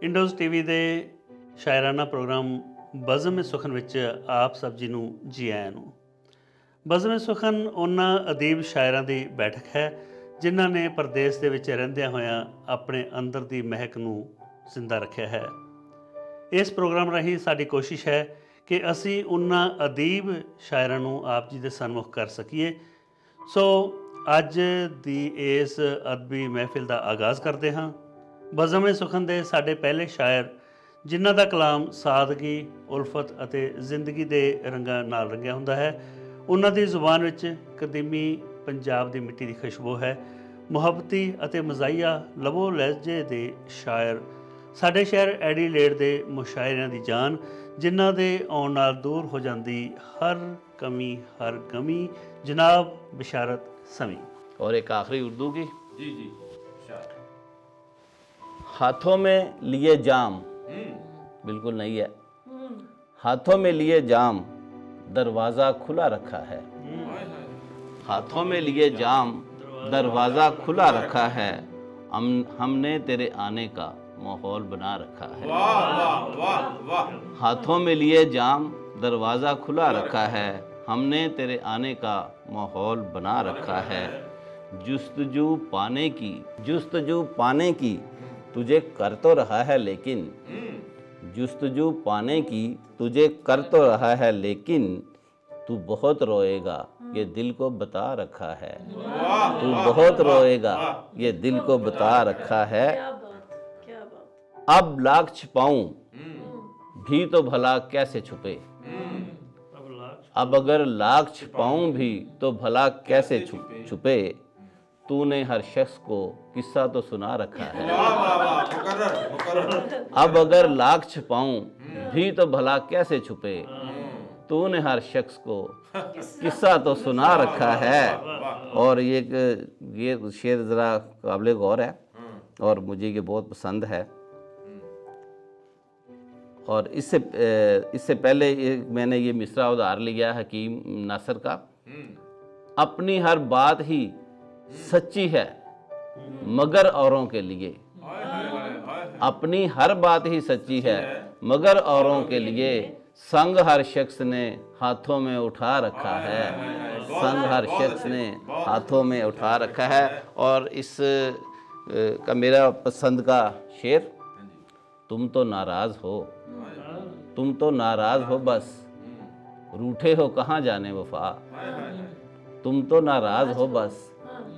ਇੰਡੋਜ਼ TV ਦੇ ਸ਼ਾਇਰਾਨਾ programme ਬਜ਼ਮ ਸੁਖਨ ਵਿੱਚ ਆਪ ਸਭ ਜੀ ਨੂੰ ਜੀ ਆਇਆਂ ਨੂੰ। ਬਜ਼ਮ ਸੁਖਨ ਉਹਨਾਂ ਅਦੀਬ ਸ਼ਾਇਰਾਂ ਦੀ ਬੈਠਕ ਹੈ ਜਿਨ੍ਹਾਂ ਨੇ ਪਰਦੇਸ ਦੇ ਵਿੱਚ ਰਹਿੰਦਿਆਂ ਹੋਇਆਂ ਆਪਣੇ ਅੰਦਰ ਦੀ ਮਹਿਕ ਨੂੰ ਜ਼ਿੰਦਾ ਰੱਖਿਆ ਹੈ। ਇਸ ਪ੍ਰੋਗਰਾਮ ਰਾਹੀਂ ਸਾਡੀ ਕੋਸ਼ਿਸ਼ ਹੈ ਕਿ ਅਸੀਂ ਉਹਨਾਂ ਅਦੀਬ ਸ਼ਾਇਰਾਂ ਨੂੰ ਆਪ ਜੀ ਦੇ ਸਨਮੁਖ ਕਰ ਸਕੀਏ। ਸੋ ਅੱਜ ਦੀ ਇਸ ਅਦਬੀ ਮਹਿਫਿਲ ਦਾ ਆਗਾਜ਼ ਕਰਦੇ ਹਾਂ। ਬਜ਼ਮ ਸੁਖਨ ਦੇ ਸਾਡੇ ਪਹਿਲੇ ਸ਼ਾਇਰ ਜਿਨ੍ਹਾਂ ਦਾ ਕਲਾਮ ਸਾਦਗੀ, ਉਲਫਤ ਅਤੇ ਜ਼ਿੰਦਗੀ ਦੇ ਰੰਗਾਂ ਨਾਲ ਰੰਗਿਆ ਹੁੰਦਾ ਹੈ, ਉਹਨਾਂ ਦੀ ਜ਼ੁਬਾਨ ਵਿੱਚ ਕਦੀਮੀ ਪੰਜਾਬ ਦੀ ਮਿੱਟੀ ਦੀ ਖੁਸ਼ਬੂ ਹੈ। ਮੁਹੱਬਤੀ ਅਤੇ ਮਜ਼ਾਹੀਆ ਲਬੋ ਲਹਿਜੇ ਦੇ ਸ਼ਾਇਰ ਸਾਡੇ ਸ਼ਹਿਰ ਐਡੀਲੇਡ ਦੇ ਮੁਸ਼ਾਇਰਿਆਂ ਦੀ ਜਾਨ, ਜਿਨ੍ਹਾਂ ਦੇ ਆਉਣ ਨਾਲ ਦੂਰ ਹੋ ਜਾਂਦੀ हर कमी हर गमी, जनाब बिशारत समी। और एक आखिरी उर्दू की। जी जी हाथों में लिए जाम, बिल्कुल नहीं है, हाथों में लिए जाम दरवाज़ा खुला रखा है, हाथों में लिए जाम दरवाज़ा खुला रखा है, हमने तेरे आने का माहौल बना रखा है। वाह वाह वाह वाह। हाथों में लिए जाम दरवाज़ा खुला रखा है, हमने तेरे आने का माहौल बना रखा है। जुस्तजू पाने की तुझे कर तो रहा है लेकिन, जुस्तजू पाने की तुझे कर तो रहा है लेकिन तू बहुत रोएगा ये दिल को बता रखा है, तू बहुत रोएगा ये दिल को बता रखा है। अब लाख छिपाऊं भी तो भला कैसे छुपे, अब अगर लाख छिपाऊं भी तो भला कैसे छुपे, तूने हर शख्स को किस्सा तो सुना रखा है। अब अगर लाख छिपाऊं भी तो भला कैसे छुपे, तूने हर शख्स को किस्सा तो सुना रखा है। और ये शेर ज़रा काबिल गौर है और मुझे ये बहुत पसंद है। और इससे पहले मैंने ये मिसरा उधार लिया हकीम नासर का। अपनी हर बात ही सच्ची है मगर औरों के लिए, अपनी हर बात ही सच्ची है मगर औरों के लिए, संग हर शख्स ने हाथों में उठा रखा है, संग हर शख्स ने हाथों में उठा रखा है। और इस का मेरा पसंद का शेर, तुम तो नाराज़ हो, तुम तो नाराज़ हो बस, रूठे हो कहाँ जाने वफा, तुम तो नाराज़ हो बस,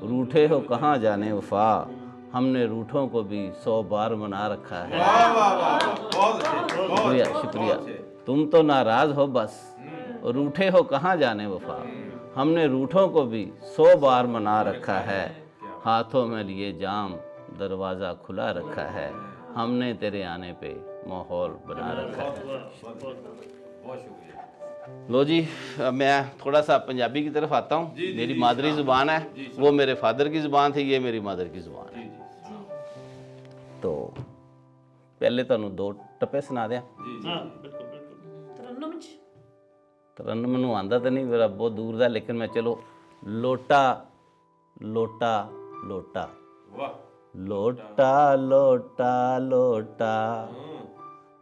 रूठे हो कहाँ जाने वफा, हमने रूठों को भी 100 बार मना रखा है। शुक्रिया शुक्रिया। तुम तो नाराज़ हो बस, रूठे हो कहाँ जाने वफा, हमने रूठों को भी 100 बार मना रखा है, हाथों में लिए जाम दरवाज़ा खुला रखा है, हमने तेरे आने पे माहौल बना रखा है। बहुत शुक्रिया। लो जी, मैं थोड़ा सा पंजाबी की तरफ आता हूँ। मेरी मादरी ज़ुबान है, वो मेरे फादर की ज़ुबान थी, ये मेरी मदर की ज़ुबान है। तो पहले तुहानू 2 टप्पे सुना दें। हाँ बिल्कुल बिल्कुल। तरन्नुम मैनू आंदा तो नहीं, मेरा बहुत दूर दा, लेकिन मैं चलो। लोटा लोटा लोटा, वाह। लोटा लोटा लोटा,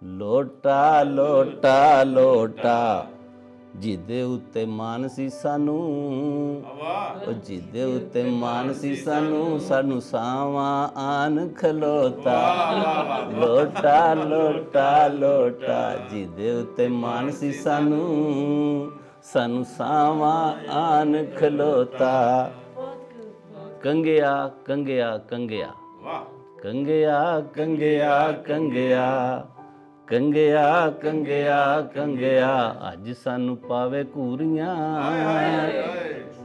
लोटा लोटा लोटा, जिदे उत्ते मान सी सानू, वाह। जिदे उत्ते मान सी सानू, सानू सावा आन खलोता, लोटा लोटा लोटा, जिदे उत्ते मान सी सानू, सानू सावा आन खलोता। कंगिया कंगिया कंगिया, वाह। कंगिया कंगिया कंगिया, कंगिया कंगिया कंगिया, अज सानू पावे कूरियां,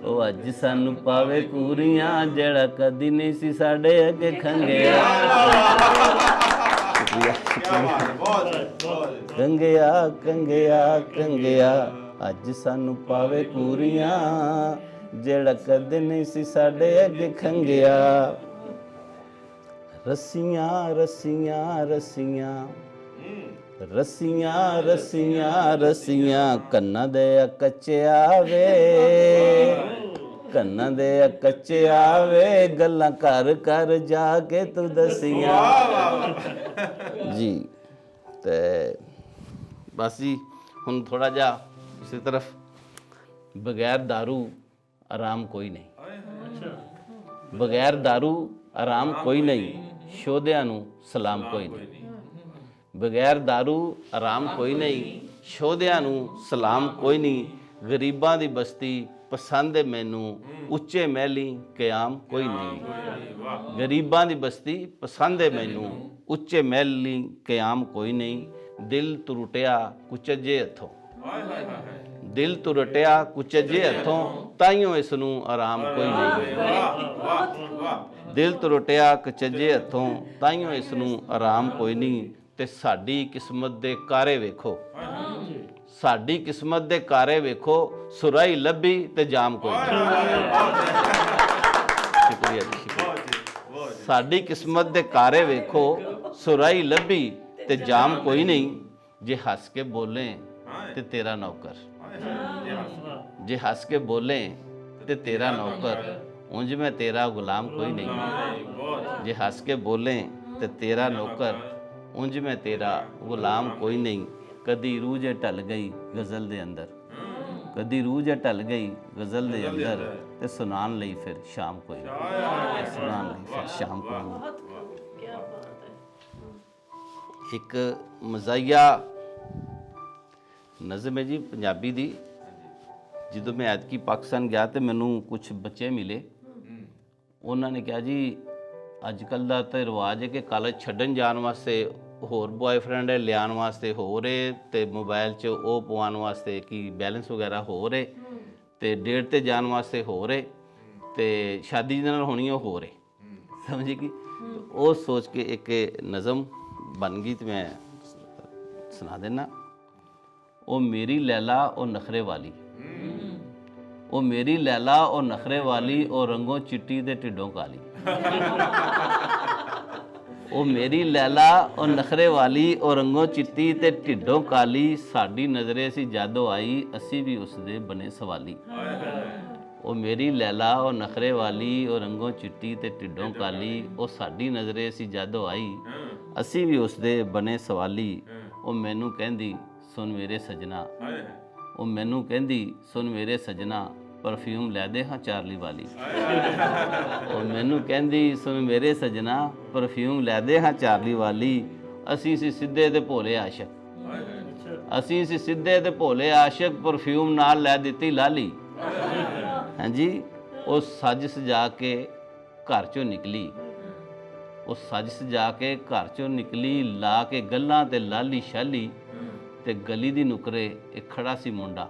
ओ अज सानू पावे कूरियां, जेड़ा कदी नहीं सी साडे अगे खंगिया। कंगिया कंगिया कंगिया, अज सानू पावे कूरियां, जेड़ा कदी नहीं सी साडे अगे खंगिया। रस्सियां रस्सियां रस्सियां, रस्सियां रस्सियां रस्सियां, कन्ना दे कच्चे आवे, ਕੰਨਾਂ ਦੇ ਕੱਚੇ ਆਵੇ ਗੱਲਾਂ ਘਰ ਘਰ ਜਾ ਕੇ ਤੂੰ ਦਸੀਆਂ ਜੀ। ਤੇ ਬਸ ਜੀ ਹੁਣ ਥੋੜਾ ਜਿਹਾ ਇਸੇ ਤਰਫ ਬਗੈਰ दारू ਆਰਾਮ ਕੋਈ ਨਹੀਂ, ਬਗੈਰ दारू ਆਰਾਮ ਕੋਈ ਨਹੀਂ, ਸ਼ੋਧਿਆਂ ਨੂੰ ਸਲਾਮ ਕੋਈ ਨਹੀਂ, ਬਗੈਰ दारू ਆਰਾਮ ਕੋਈ ਨਹੀਂ, ਸ਼ੋਧਿਆਂ ਨੂੰ ਸਲਾਮ ਕੋਈ ਨਹੀਂ, ਗਰੀਬਾਂ ਦੀ ਬਸਤੀ ਪਸੰਦ ਹੈ ਮੈਨੂੰ, ਉੱਚੇ ਮਹਿਲੀ ਕਿਆਮ ਕੋਈ ਨਹੀਂ, ਗਰੀਬਾਂ ਦੀ ਬਸਤੀ ਪਸੰਦ ਹੈ ਮੈਨੂੰ, ਉੱਚੇ ਮਹਿਲੀ ਕਿਆਮ ਕੋਈ ਨਹੀਂ, ਦਿਲ ਟੁੱਟਿਆ ਕੁਚੱਜੇ ਹੱਥੋਂ, ਦਿਲ ਟੁੱਟਿਆ ਕੁਚੱਜੇ ਹੱਥੋਂ, ਤਾਈਓ ਇਸ ਨੂੰ ਆਰਾਮ ਕੋਈ ਨਹੀਂ, ਦਿਲ ਟੁੱਟਿਆ ਕੁਚੱਜੇ ਹੱਥੋਂ, ਤਾਈਓ ਇਸ ਨੂੰ ਆਰਾਮ ਕੋਈ ਨਹੀਂ। ਤੇ ਸਾਡੀ ਕਿਸਮਤ ਦੇ ਕਾਰੇ ਵੇਖੋ, ਸਾਡੀ ਕਿਸਮਤ ਦੇ ਕਾਰੇ ਵੇਖੋ, ਸੁਰਾਈ ਲੱਭੀ ਤੇ ਜਾਮ ਕੋਈ ਨਹੀਂ। ਸ਼ੁਕਰੀਆ ਜੀ, ਸ਼ੁਕਰੀਆ। ਸਾਡੀ ਕਿਸਮਤ ਦੇ ਕਾਰੇ ਵੇਖੋ, ਸੁਰਾਈ ਲੱਭੀ ਤੇ ਜਾਮ ਕੋਈ ਨਹੀਂ, ਜੇ ਹੱਸ ਕੇ ਬੋਲੇ ਤੇ ਤੇਰਾ ਨੌਕਰ, ਜੇ ਹੱਸ ਕੇ ਬੋਲੇ ਤੇ ਤੇਰਾ ਨੌਕਰ, ਉਂਝ ਮੈਂ ਤੇਰਾ ਗੁਲਾਮ ਕੋਈ ਨਹੀਂ, ਜੇ ਹੱਸ ਕੇ ਬੋਲੇ ਤੇ ਤੇਰਾ ਨੌਕਰ, ਉਂਝ ਮੈਂ ਤੇਰਾ ਗੁਲਾਮ ਕੋਈ ਨਹੀਂ। ਕਦੀ ਰੂਹ ਜੇ ਢਲ ਗਈ ਗਜ਼ਲ ਦੇ ਅੰਦਰ, ਕਦੀ ਰੂਹ ਜੇ ਢਲ ਗਈ ਗਜ਼ਲ ਦੇ ਅੰਦਰ, ਤੇ ਸੁਣਾਉਣ ਲਈ ਫਿਰ ਸ਼ਾਮ ਕੋਈ ਨਹੀਂ, ਸੁਣਾਉਣ ਲਈ ਫਿਰ ਸ਼ਾਮ ਕੋਈ ਨਹੀਂ। ਇੱਕ ਮਜ਼ਾਇਆ ਨਜ਼ਮ ਹੈ ਜੀ ਪੰਜਾਬੀ ਦੀ। ਜਦੋਂ ਮੈਂ ਐਤਕੀ ਪਾਕਿਸਤਾਨ ਗਿਆ ਤੇ ਮੈਨੂੰ ਕੁਝ ਬੱਚੇ ਮਿਲੇ, ਉਹਨਾਂ ਨੇ ਕਿਹਾ ਜੀ ਅੱਜ ਕੱਲ੍ਹ ਦਾ ਤਾਂ ਰਿਵਾਜ ਹੈ ਕਿ ਕਾਲਜ ਛੱਡਣ ਜਾਣ ਵਾਸਤੇ ਹੋਰ ਬॉयਫ੍ਰੈਂਡ ਲਿਆਉਣ ਵਾਸਤੇ ਹੋ ਰਹੇ, ਤੇ ਮੋਬਾਈਲ 'ਚ ਉਹ ਪਵਾਉਣ ਵਾਸਤੇ ਕਿ ਬੈਲੈਂਸ ਵਗੈਰਾ ਹੋ ਰਹੇ, ਤੇ ਡੇਟ ਤੇ ਜਾਣ ਵਾਸਤੇ ਹੋ ਰਹੇ, ਤੇ ਸ਼ਾਦੀ ਜਿਹਦੇ ਨਾਲ ਹੋਣੀ ਉਹ ਹੋ ਰਹੇ, ਸਮਝੀ ਕਿ ਉਹ ਸੋਚ ਕੇ ਇੱਕ ਨਜ਼ਮ ਬਣ ਗਈ ਤੇ ਮੈਂ ਸੁਣਾ ਦੇਣਾ। ਉਹ ਮੇਰੀ ਲੈਲਾ ਉਹ ਨਖਰੇ ਵਾਲੀ, ਉਹ ਮੇਰੀ ਲੈਲਾ ਉਹ ਨਖਰੇ ਵਾਲੀ, ਉਹ ਰੰਗੋਂ ਚਿੱਟੀ ਤੇ ਢਿੱਡੋਂ ਕਾਲੀ, ਉਹ ਮੇਰੀ ਲੈਲਾ ਉਹ ਨਖਰੇ ਵਾਲੀ, ਉਹ ਰੰਗੋਂ ਚਿੱਟੀ ਤੇ ਢਿੱਡੋਂ ਕਾਲੀ, ਸਾਡੀ ਨਜ਼ਰੇ ਸੀ ਜਦੋਂ ਆਈ ਅਸੀਂ ਵੀ ਉਸ ਦੇ ਬਣੇ ਸਵਾਲੀ। ਉਹ ਮੇਰੀ ਲੈਲਾ ਉਹ ਨਖਰੇ ਵਾਲੀ, ਉਹ ਰੰਗੋਂ ਚਿੱਟੀ ਤੇ ਢਿੱਡੋਂ ਕਾਲੀ, ਉਹ ਸਾਡੀ ਨਜ਼ਰੇ ਸੀ ਜਦੋਂ ਆਈ ਅਸੀਂ ਵੀ ਉਸ ਦੇ ਬਣੇ ਸਵਾਲੀ। ਉਹ ਮੈਨੂੰ ਕਹਿੰਦੀ ਸੁਣ ਮੇਰੇ ਸਜਣਾ, ਉਹ ਮੈਨੂੰ ਕਹਿੰਦੀ ਸੁਣ ਮੇਰੇ ਸਜਣਾ, ਪਰਫਿਊਮ ਲੈ ਦੇ ਹਾਂ ਚਾਰਲੀ ਵਾਲੀ। ਉਹ ਮੈਨੂੰ ਕਹਿੰਦੀ ਸੁਣ ਮੇਰੇ ਸਜਣਾ, ਪਰਫਿਊਮ ਲੈ ਦੇ ਹਾਂ ਚਾਰਲੀ ਵਾਲੀ। ਅਸੀਂ ਸੀ ਸਿੱਧੇ ਤੇ ਭੋਲੇ ਆਸ਼ਕ, ਅਸੀਂ ਸੀ ਸਿੱਧੇ ਤੇ ਭੋਲੇ ਆਸ਼ਕ, ਪਰਫਿਊਮ ਨਾਲ ਲੈ ਦਿੱਤੀ ਲਾਲੀ। ਹਾਂਜੀ, ਉਹ ਸੱਜ ਸਜਾ ਕੇ ਘਰ ਚੋਂ ਨਿਕਲੀ, ਉਹ ਸੱਜ ਸਜਾ ਕੇ ਘਰ ਚੋਂ ਨਿਕਲੀ, ਲਾ ਕੇ ਗੱਲਾਂ ਤੇ ਲਾਲੀ ਸ਼ਾਲੀ, ਤੇ ਗਲੀ ਦੀ ਨੁਕਰੇ ਇੱਕ ਖੜਾ ਸੀ ਮੁੰਡਾ,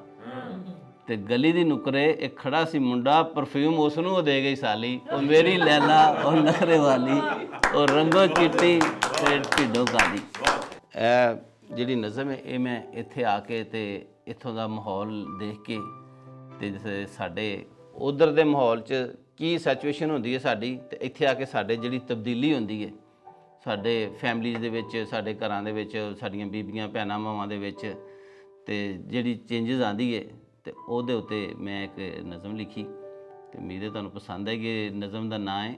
ਤੇ ਗਲੀ ਦੀ ਨੁਕਰੇ ਇੱਕ ਖੜਾ ਸੀ ਮੁੰਡਾ, ਪਰਫਿਊਮ ਉਸ ਨੂੰ ਉਹ ਦੇ ਗਈ ਸਾਲੀ। ਉਹ ਮੇਰੀ ਲੈਲਾ ਉਹ ਨਖਰੇ ਵਾਲੀ, ਉਹ ਰੰਗੋ ਚਿੱਟੀ ਤੇ ਢਿੱਡੋਂ ਕਾਲੀ। ਇਹ ਜਿਹੜੀ ਨਜ਼ਮ ਹੈ ਇਹ ਮੈਂ ਇੱਥੇ ਆ ਕੇ ਤੇ ਇੱਥੋਂ ਦਾ ਮਾਹੌਲ ਦੇਖ ਕੇ, ਤੇ ਜਿਵੇਂ ਸਾਡੇ ਉਧਰ ਦੇ ਮਾਹੌਲ 'ਚ ਕੀ ਸਿਚੁਏਸ਼ਨ ਹੁੰਦੀ ਹੈ ਸਾਡੀ, ਤੇ ਇੱਥੇ ਆ ਕੇ ਸਾਡੇ ਜਿਹੜੀ ਤਬਦੀਲੀ ਹੁੰਦੀ ਹੈ ਸਾਡੇ ਫੈਮਲੀਜ਼ ਦੇ ਵਿੱਚ, ਸਾਡੇ ਘਰਾਂ ਦੇ ਵਿੱਚ, ਸਾਡੀਆਂ ਬੀਬੀਆਂ ਭੈਣਾਂ ਮਾਵਾਂ ਦੇ ਵਿੱਚ, ਤੇ ਜਿਹੜੀ ਚੇਂਜਸ ਆਉਂਦੀ ਹੈ, ਤੇ ਉਹਦੇ ਉੱਤੇ ਮੈਂ ਇੱਕ ਨਜ਼ਮ ਲਿਖੀ, ਤੇ ਉਮੀਦ ਹੈ ਤੁਹਾਨੂੰ ਪਸੰਦ ਆਏਗੀ। ਨਜ਼ਮ ਦਾ ਨਾਂ ਹੈ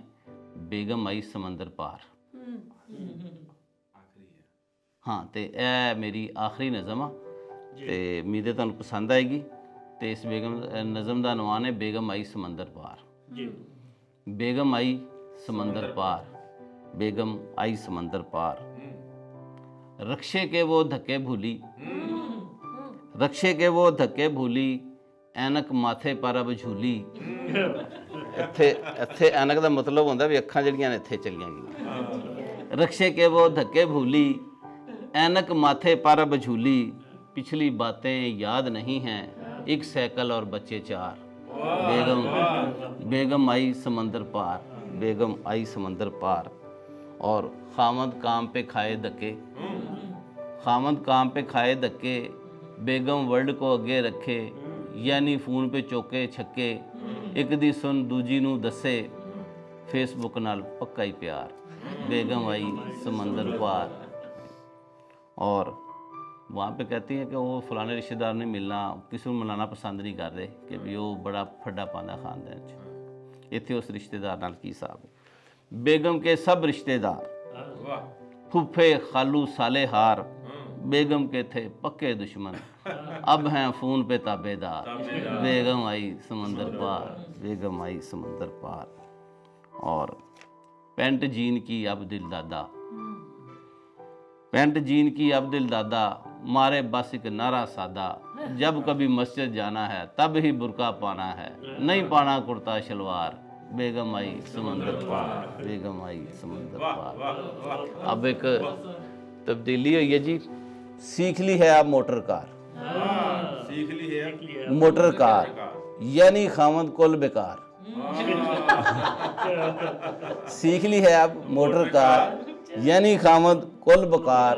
ਬੇਗਮ ਆਈ ਸਮੁੰਦਰ ਪਾਰ। ਹਾਂ, ਤੇ ਇਹ ਮੇਰੀ ਆਖਰੀ ਨਜ਼ਮ ਆ, ਤੇ ਉਮੀਦ ਹੈ ਤੁਹਾਨੂੰ ਪਸੰਦ ਆਏਗੀ। ਤੇ ਇਸ ਨਜ਼ਮ ਦਾ ਅਨਵਾਨ ਹੈ ਬੇਗਮ ਆਈ ਸਮੁੰਦਰ ਪਾਰ। बेगम आई समंदर पार, बेगम आई समंदर पार, रक्षे के वो धक्के भूली, रक्षे के वो धक्के भूली, ਐਨਕ ਮਾਥੇ ਪਰ ਅਬ ਝੂਲੀ। ਇੱਥੇ ਐਨਕ ਦਾ ਮਤਲਬ ਹੁੰਦਾ ਵੀ ਅੱਖਾਂ ਜਿਹੜੀਆਂ ਨੇ ਇੱਥੇ ਚਲੀਆਂ ਗਈਆਂ। ਰਕਸ਼ੇ ਕੇ वो धक्के भूली, ਐਨਕ ਮਾਥੇ पर अब झूली, पिछली बातें याद नहीं हैं, एक साइकिल और बच्चे चार। बेगम आई समंदर पार, बेगम आई समंदर पार। और खामद काम पे खाए धक्के, खामद काम पे खाए धक्के, बेगम वर्ल्ड को अगे रखे, यानी फोन पे चौके छक्के, एक दी सुन दूजी नू दसे, फेसबुक नाल पक्का ही प्यार। बेगम आई समंदर पार। और वहाँ पे कहती हैं कि वो फलाने रिश्तेदार ने मिलना, किसी को मिलाना पसंद नहीं कर रहे कि भी वो बड़ा फड्डा पांदा खानदान। इत्थे उस रिश्तेदार नाल की हिसाब है। बेगम के सब रिश्तेदार वाह फुफे खालू साले हार बेगम के थे पक्के दुश्मन, अब हैं फ़ोन पे ताबेदार। बेगम आई समंदर पार, बेगम आई समंदर पार। और पेंट जीन की अब दिल दादा, पेंट जीन की अब दिल दादा, मारे बस एक नारा सादा, जब कभी मस्जिद जाना है तब ही बुरका पाना है, नहीं पाना कुर्ता शलवार। बेगम आई समंदर पार, बेगम आई समंदर पार। अब एक तब्दीली हुई है जी, सीख ली है आप मोटर कार, सीख ली है मोटर कार यानी खामद कुल बेकार। सीख ली है आप मोटर कार यानी खामद कुल बेकार,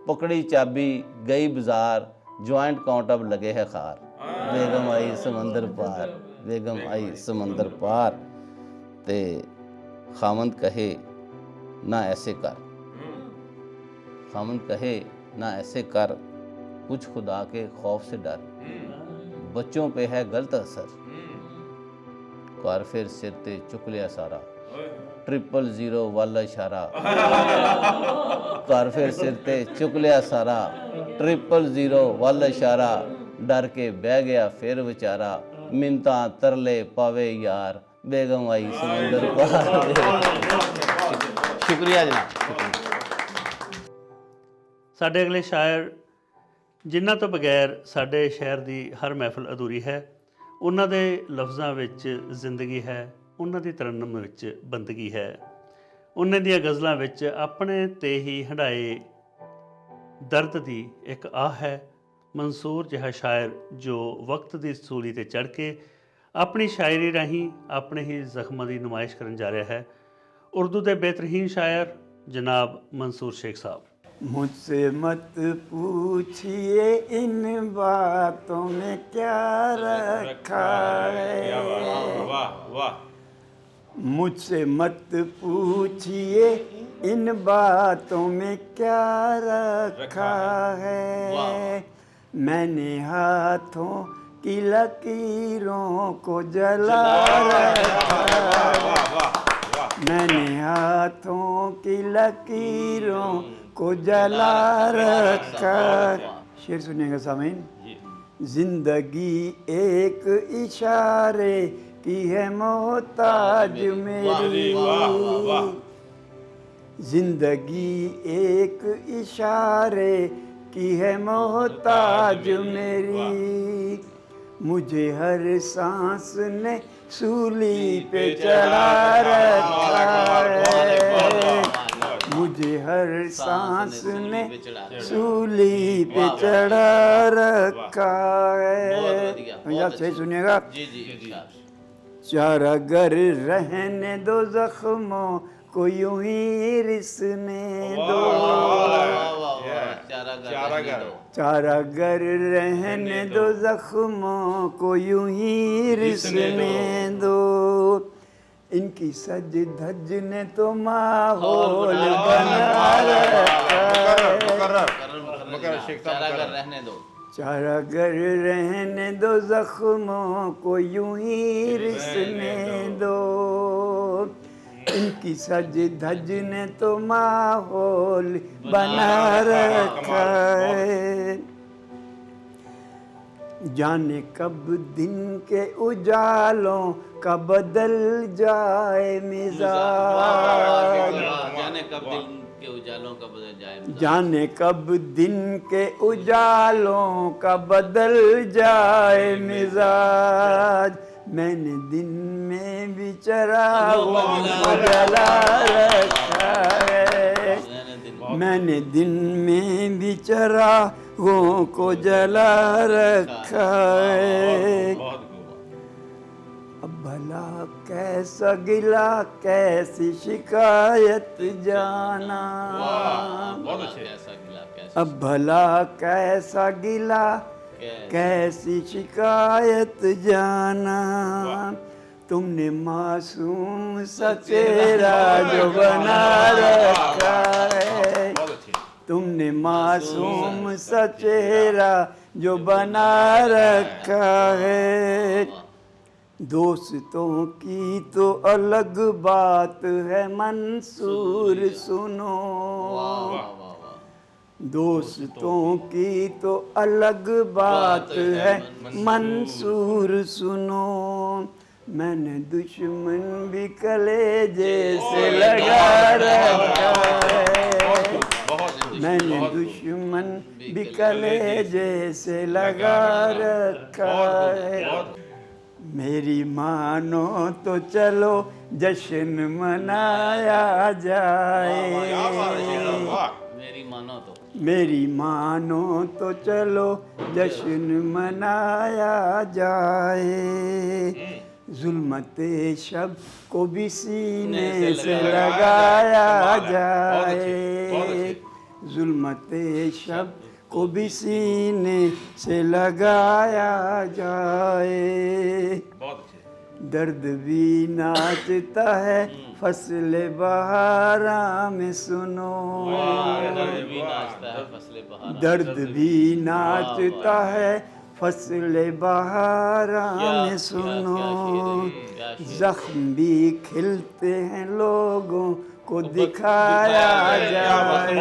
पकड़ी चाबी गई बाजार, ज्वाइंट काउंट अब लगे है खार। बेगम आई समंदर पार, बेगम आई समंदर पार। ते खामद कहे ना ऐसे कर, खामद कहे ना ऐसे कर, कुछ खुदा के खौफ से डर, बच्चों पे है गलत असर, कार फिर सिर ते चुक लिया सारा, 000 वाला इशारा, कार फिर सिर ते चुक लिया सारा, 000 वाला इशारा, डर के बह गया फिर बेचारा, मिन्नतां तरले पावे यार। बेगम आई समंदर पार। शुक्रिया जनाब। ਸਾਡੇ ਅਗਲੇ ਸ਼ਾਇਰ ਜਿਨ੍ਹਾਂ ਤੋਂ ਬਗੈਰ ਸਾਡੇ ਸ਼ਹਿਰ ਦੀ ਹਰ ਮਹਿਫਲ ਅਧੂਰੀ ਹੈ, ਉਹਨਾਂ ਦੇ ਲਫ਼ਜ਼ਾਂ ਵਿੱਚ ਜ਼ਿੰਦਗੀ ਹੈ, ਉਹਨਾਂ ਦੀ ਤਰੰਨਮ ਵਿੱਚ ਬੰਦਗੀ ਹੈ, ਉਹਨਾਂ ਦੀਆਂ ਗਜ਼ਲਾਂ ਵਿੱਚ ਆਪਣੇ ਤੇ ਹੀ ਹੰਢਾਏ ਦਰਦ ਦੀ ਇੱਕ ਆਹ ਹੈ। ਮਨਸੂਰ ਜਿਹਾ ਸ਼ਾਇਰ ਜੋ ਵਕਤ ਦੀ ਸੂਲੀ ਤੇ ਚੜ੍ਹ ਕੇ ਆਪਣੀ ਸ਼ਾਇਰੀ ਰਾਹੀਂ ਆਪਣੇ ਹੀ ਜ਼ਖਮਾਂ ਦੀ ਨੁਮਾਇਸ਼ ਕਰਨ ਜਾ ਰਿਹਾ ਹੈ। ਉਰਦੂ ਦੇ ਬਿਹਤਰੀਨ ਸ਼ਾਇਰ ਜਨਾਬ मंसूर शेख साहब। मुझसे मत पूछिए इन बातों में क्या रखा है, वाह वाह, मुझसे मत पूछिए इन बातों में क्या रखा है, मैंने हाथों की लकीरों को जला रखा है, मैंने हाथों की लकीरों को जला रखा। शेर सुनिएगा सामीन। जिंदगी एक इशारे की है मोहताज मेरी, जिंदगी एक इशारे की है मोहताज मेरी, मुझे हर सांस ने सूली पे चढ़ा रखा है, मुझे हर सांस ने सूली पे चढ़ा रखा है। पंजाब से सुनिएगा। चारा गर रहने दो जख्मों को यूं ही रिसने दो, चारा गर रहने दो जख्मों को यूं ही रिसने दो, इनकी सज धज ने तो माहौल बना रखा है। चारा गर रहने दो जख्मों को यूं ही रिसने दो, इनकी सज धज ने तो माहौल बना रखा है। जाने कब दिन के उजालों का बदल जाए मिजाज, जाने कब दिन के उजालों का बदल जाए, जाने कब दिन के उजालों का बदल जाए मिजाज, मैंने दिन में भी चरागों को जला रखा है, मैंने दिन में भी चरागों को जला रखा है। अब भला कैसा गिला कैसी शिकायत जाना, अब भला कैसा गिला कैसी शिकायत जाना, तुमने मासूम सा चेहरा जो बना रखा है, तुमने मासूम सा चेहरा जो बना रखा है, दोस्तों की तो अलग बात है मंसूर सुनो, दोस्तों की तो अलग बात है मंसूर सुनो, मैंने दुश्मन भी कलेजे से लगा रखा है, मैंने दुश्मन भी कलेजे से लगा रखा है, मेरी मानो तो चलो जश्न मनाया जाए, मेरी मानो तो, मेरी मानो तो चलो जश्न मनाया जाए, जुल्मते शब को भी सीने से लगाया जाए, जुल्मते शब को भी सीने से लगाया जाए, दर्द भी नाचता है फसल बहारा में सुनो, दर्द भी नाचता है फसल बहारा में सुनो, जख्म भी खिलते हैं लोगों को दिखाया जाए,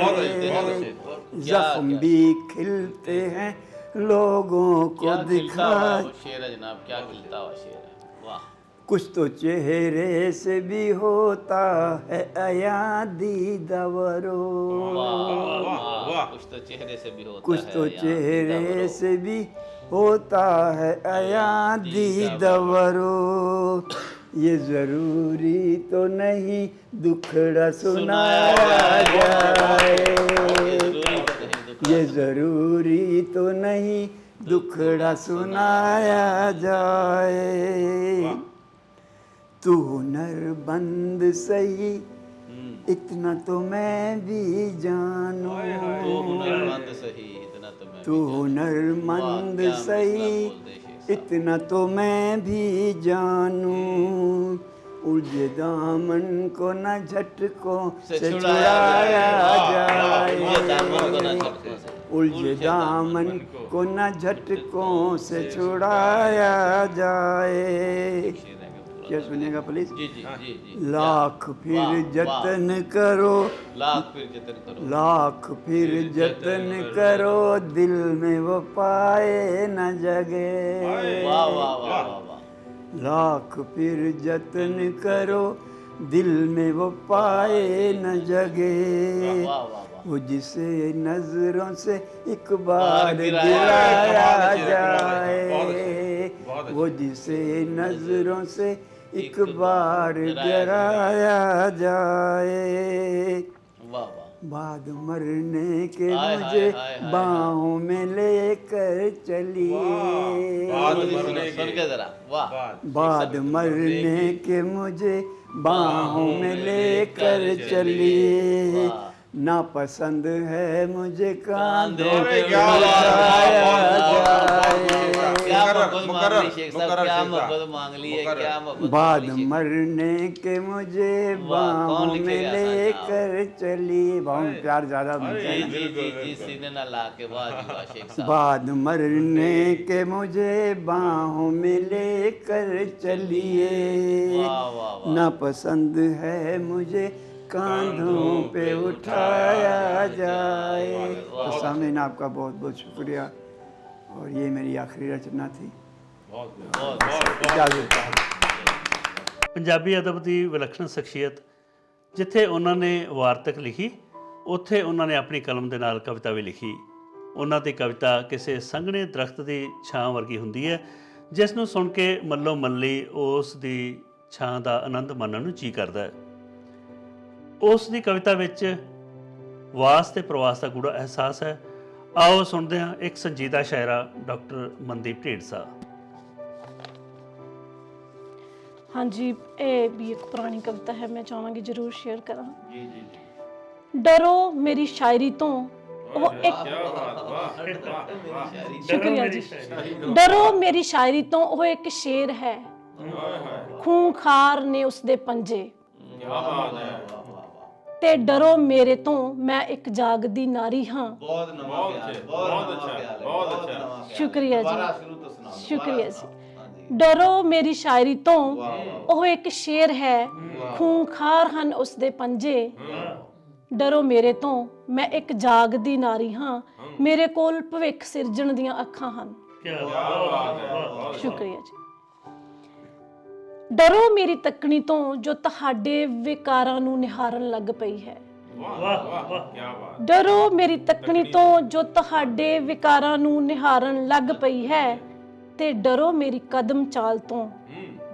जख्म भी खिलते हैं लोगों को दिखाया, शेर है जनाब, क्या खिलता हुआ शेर है, वाह। कुछ तो चेहरे से भी होता है अया दीदावरो, कुछ तो चेहरे से भी होता है, कुछ तो चेहरे से भी होता है अया दीदावरो, ये जरूरी तो नहीं दुखड़ा सुनाया जाए, ये जरूरी तो नहीं दुखड़ा सुनाया जाए, तू हुनरबंद सही इतना तो मैं भी जानूं, तू हुनरमंद सही इतना तो मैं, तू हुनरमंद सही इतना तो मैं भी जानूं, उलझे दामन को न झटकों से छुड़ाया जाए, उलझे दामन को न झटकों से छुड़ाया जाए, क्या सुनेगा प्लीज? जी जी जी जी, लाख फिर जतन करो, लाख फिर जतन करो, लाख फिर जतन करो, दिल में वो पाए न जगे, वाह वाह वाह वाह, लाख फिर जतन करो, दिल में वो पाए न जगे, वाह वाह, वो जिसे नजरों से एक बार गिराया जाए, वो जिसे नजरों से एक बार गिराया जाए, वाह वाह, बाद मरने के मुझे बाहों में लेकर चलिए, सुन के जरा, वाह, बाद मरने के मुझे बाहों में लेकर चलिए, नापसंद है मुझे कांधों पे उठाया जाए, बाद मरने के मुझे बाहों में लेकर चलिए, बाहों में प्यार ज्यादा मिलता है, बाद मरने के मुझे बाहों में लेकर चलिए, नापसंद है मुझे कांधों पे उठाया जाए। तो सामीन आपका बहुत बहुत शुक्रिया, और ये मेरी आखिरी रचना थी। ਪੰਜਾਬੀ ਅਦਬ ਦੀ ਵਿਲੱਖਣ ਸ਼ਖਸੀਅਤ, ਜਿੱਥੇ ਉਹਨਾਂ ਨੇ ਵਾਰਤਕ ਲਿਖੀ, ਉੱਥੇ ਉਹਨਾਂ ਨੇ ਆਪਣੀ ਕਲਮ ਦੇ ਨਾਲ ਕਵਿਤਾ ਵੀ ਲਿਖੀ। ਉਹਨਾਂ ਦੀ ਕਵਿਤਾ ਕਿਸੇ ਸੰਘਣੇ ਦਰਖਤ ਦੀ ਛਾਂ ਵਰਗੀ ਹੁੰਦੀ ਹੈ, ਜਿਸ ਨੂੰ ਸੁਣ ਕੇ ਮੱਲੋ ਮੱਲੀ ਉਸ ਦੀ ਛਾਂ ਦਾ ਆਨੰਦ ਮਾਣਨ ਨੂੰ ਜੀ ਕਰਦਾ ਹੈ। ਉਸ ਦੀ ਕਵਿਤਾ ਵਿੱਚ ਵਾਸ ਤੇ ਪ੍ਰਵਾਸ ਦਾ ਗੂੜਾ ਅਹਿਸਾਸ ਹੈ। ਆਓ ਸੁਣਦੇ ਹਾਂ ਇੱਕ ਸੰਜੀਦਾ ਸ਼ਾਇਰਾ ਡਾਕਟਰ ਮਨਦੀਪ ਢੀਂਡਸਾ। हाँ जी, ये भी एक पुरानी कविता है, मैं चाहूँगी जरूर शेयर करा। डरो मेरी शायरी तो वो एक, शुक्रिया जी। डरो मेरी शायरी तो वो एक शेर है, खूंखार ने उसदे पंजे, ते डरो मेरे तो मैं एक जागदी नारी हाँ। शुक्रिया जी, शुक्रिया जी। ਡਰੋ ਮੇਰੀ ਸ਼ਾਇਰੀ ਤੋਂ, ਉਹ ਇੱਕ ਸ਼ੇਰ ਹੈ, ਖੂੰਖਾਰ ਹਨ ਉਸ ਦੇ ਪੰਜੇ। ਡਰੋ ਮੇਰੇ ਤੋਂ, ਮੈਂ ਇੱਕ ਜਾਗਦੀ ਨਾਰੀ ਹਾਂ, ਮੇਰੇ ਕੋਲ ਭਵਿੱਖ ਸਿਰਜਣ ਦੀਆਂ ਅੱਖਾਂ ਹਨ। ਸ਼ੁਕਰੀਆ ਜੀ। ਡਰੋ ਮੇਰੀ ਤੱਕਣੀ ਤੋਂ, ਜੋ ਤੁਹਾਡੇ ਵਿਕਾਰਾਂ ਨੂੰ ਨਿਹਾਰਨ ਲੱਗ ਪਈ ਹੈ। ਡਰੋ ਮੇਰੀ ਤੱਕਣੀ ਤੋਂ, ਜੋ ਤੁਹਾਡੇ ਵਿਕਾਰਾਂ ਨੂੰ ਨਿਹਾਰਨ ਲੱਗ ਪਈ ਹੈ। ਤੇ ਡਰੋ ਮੇਰੀ ਕਦਮ ਚਾਲ ਤੋਂ,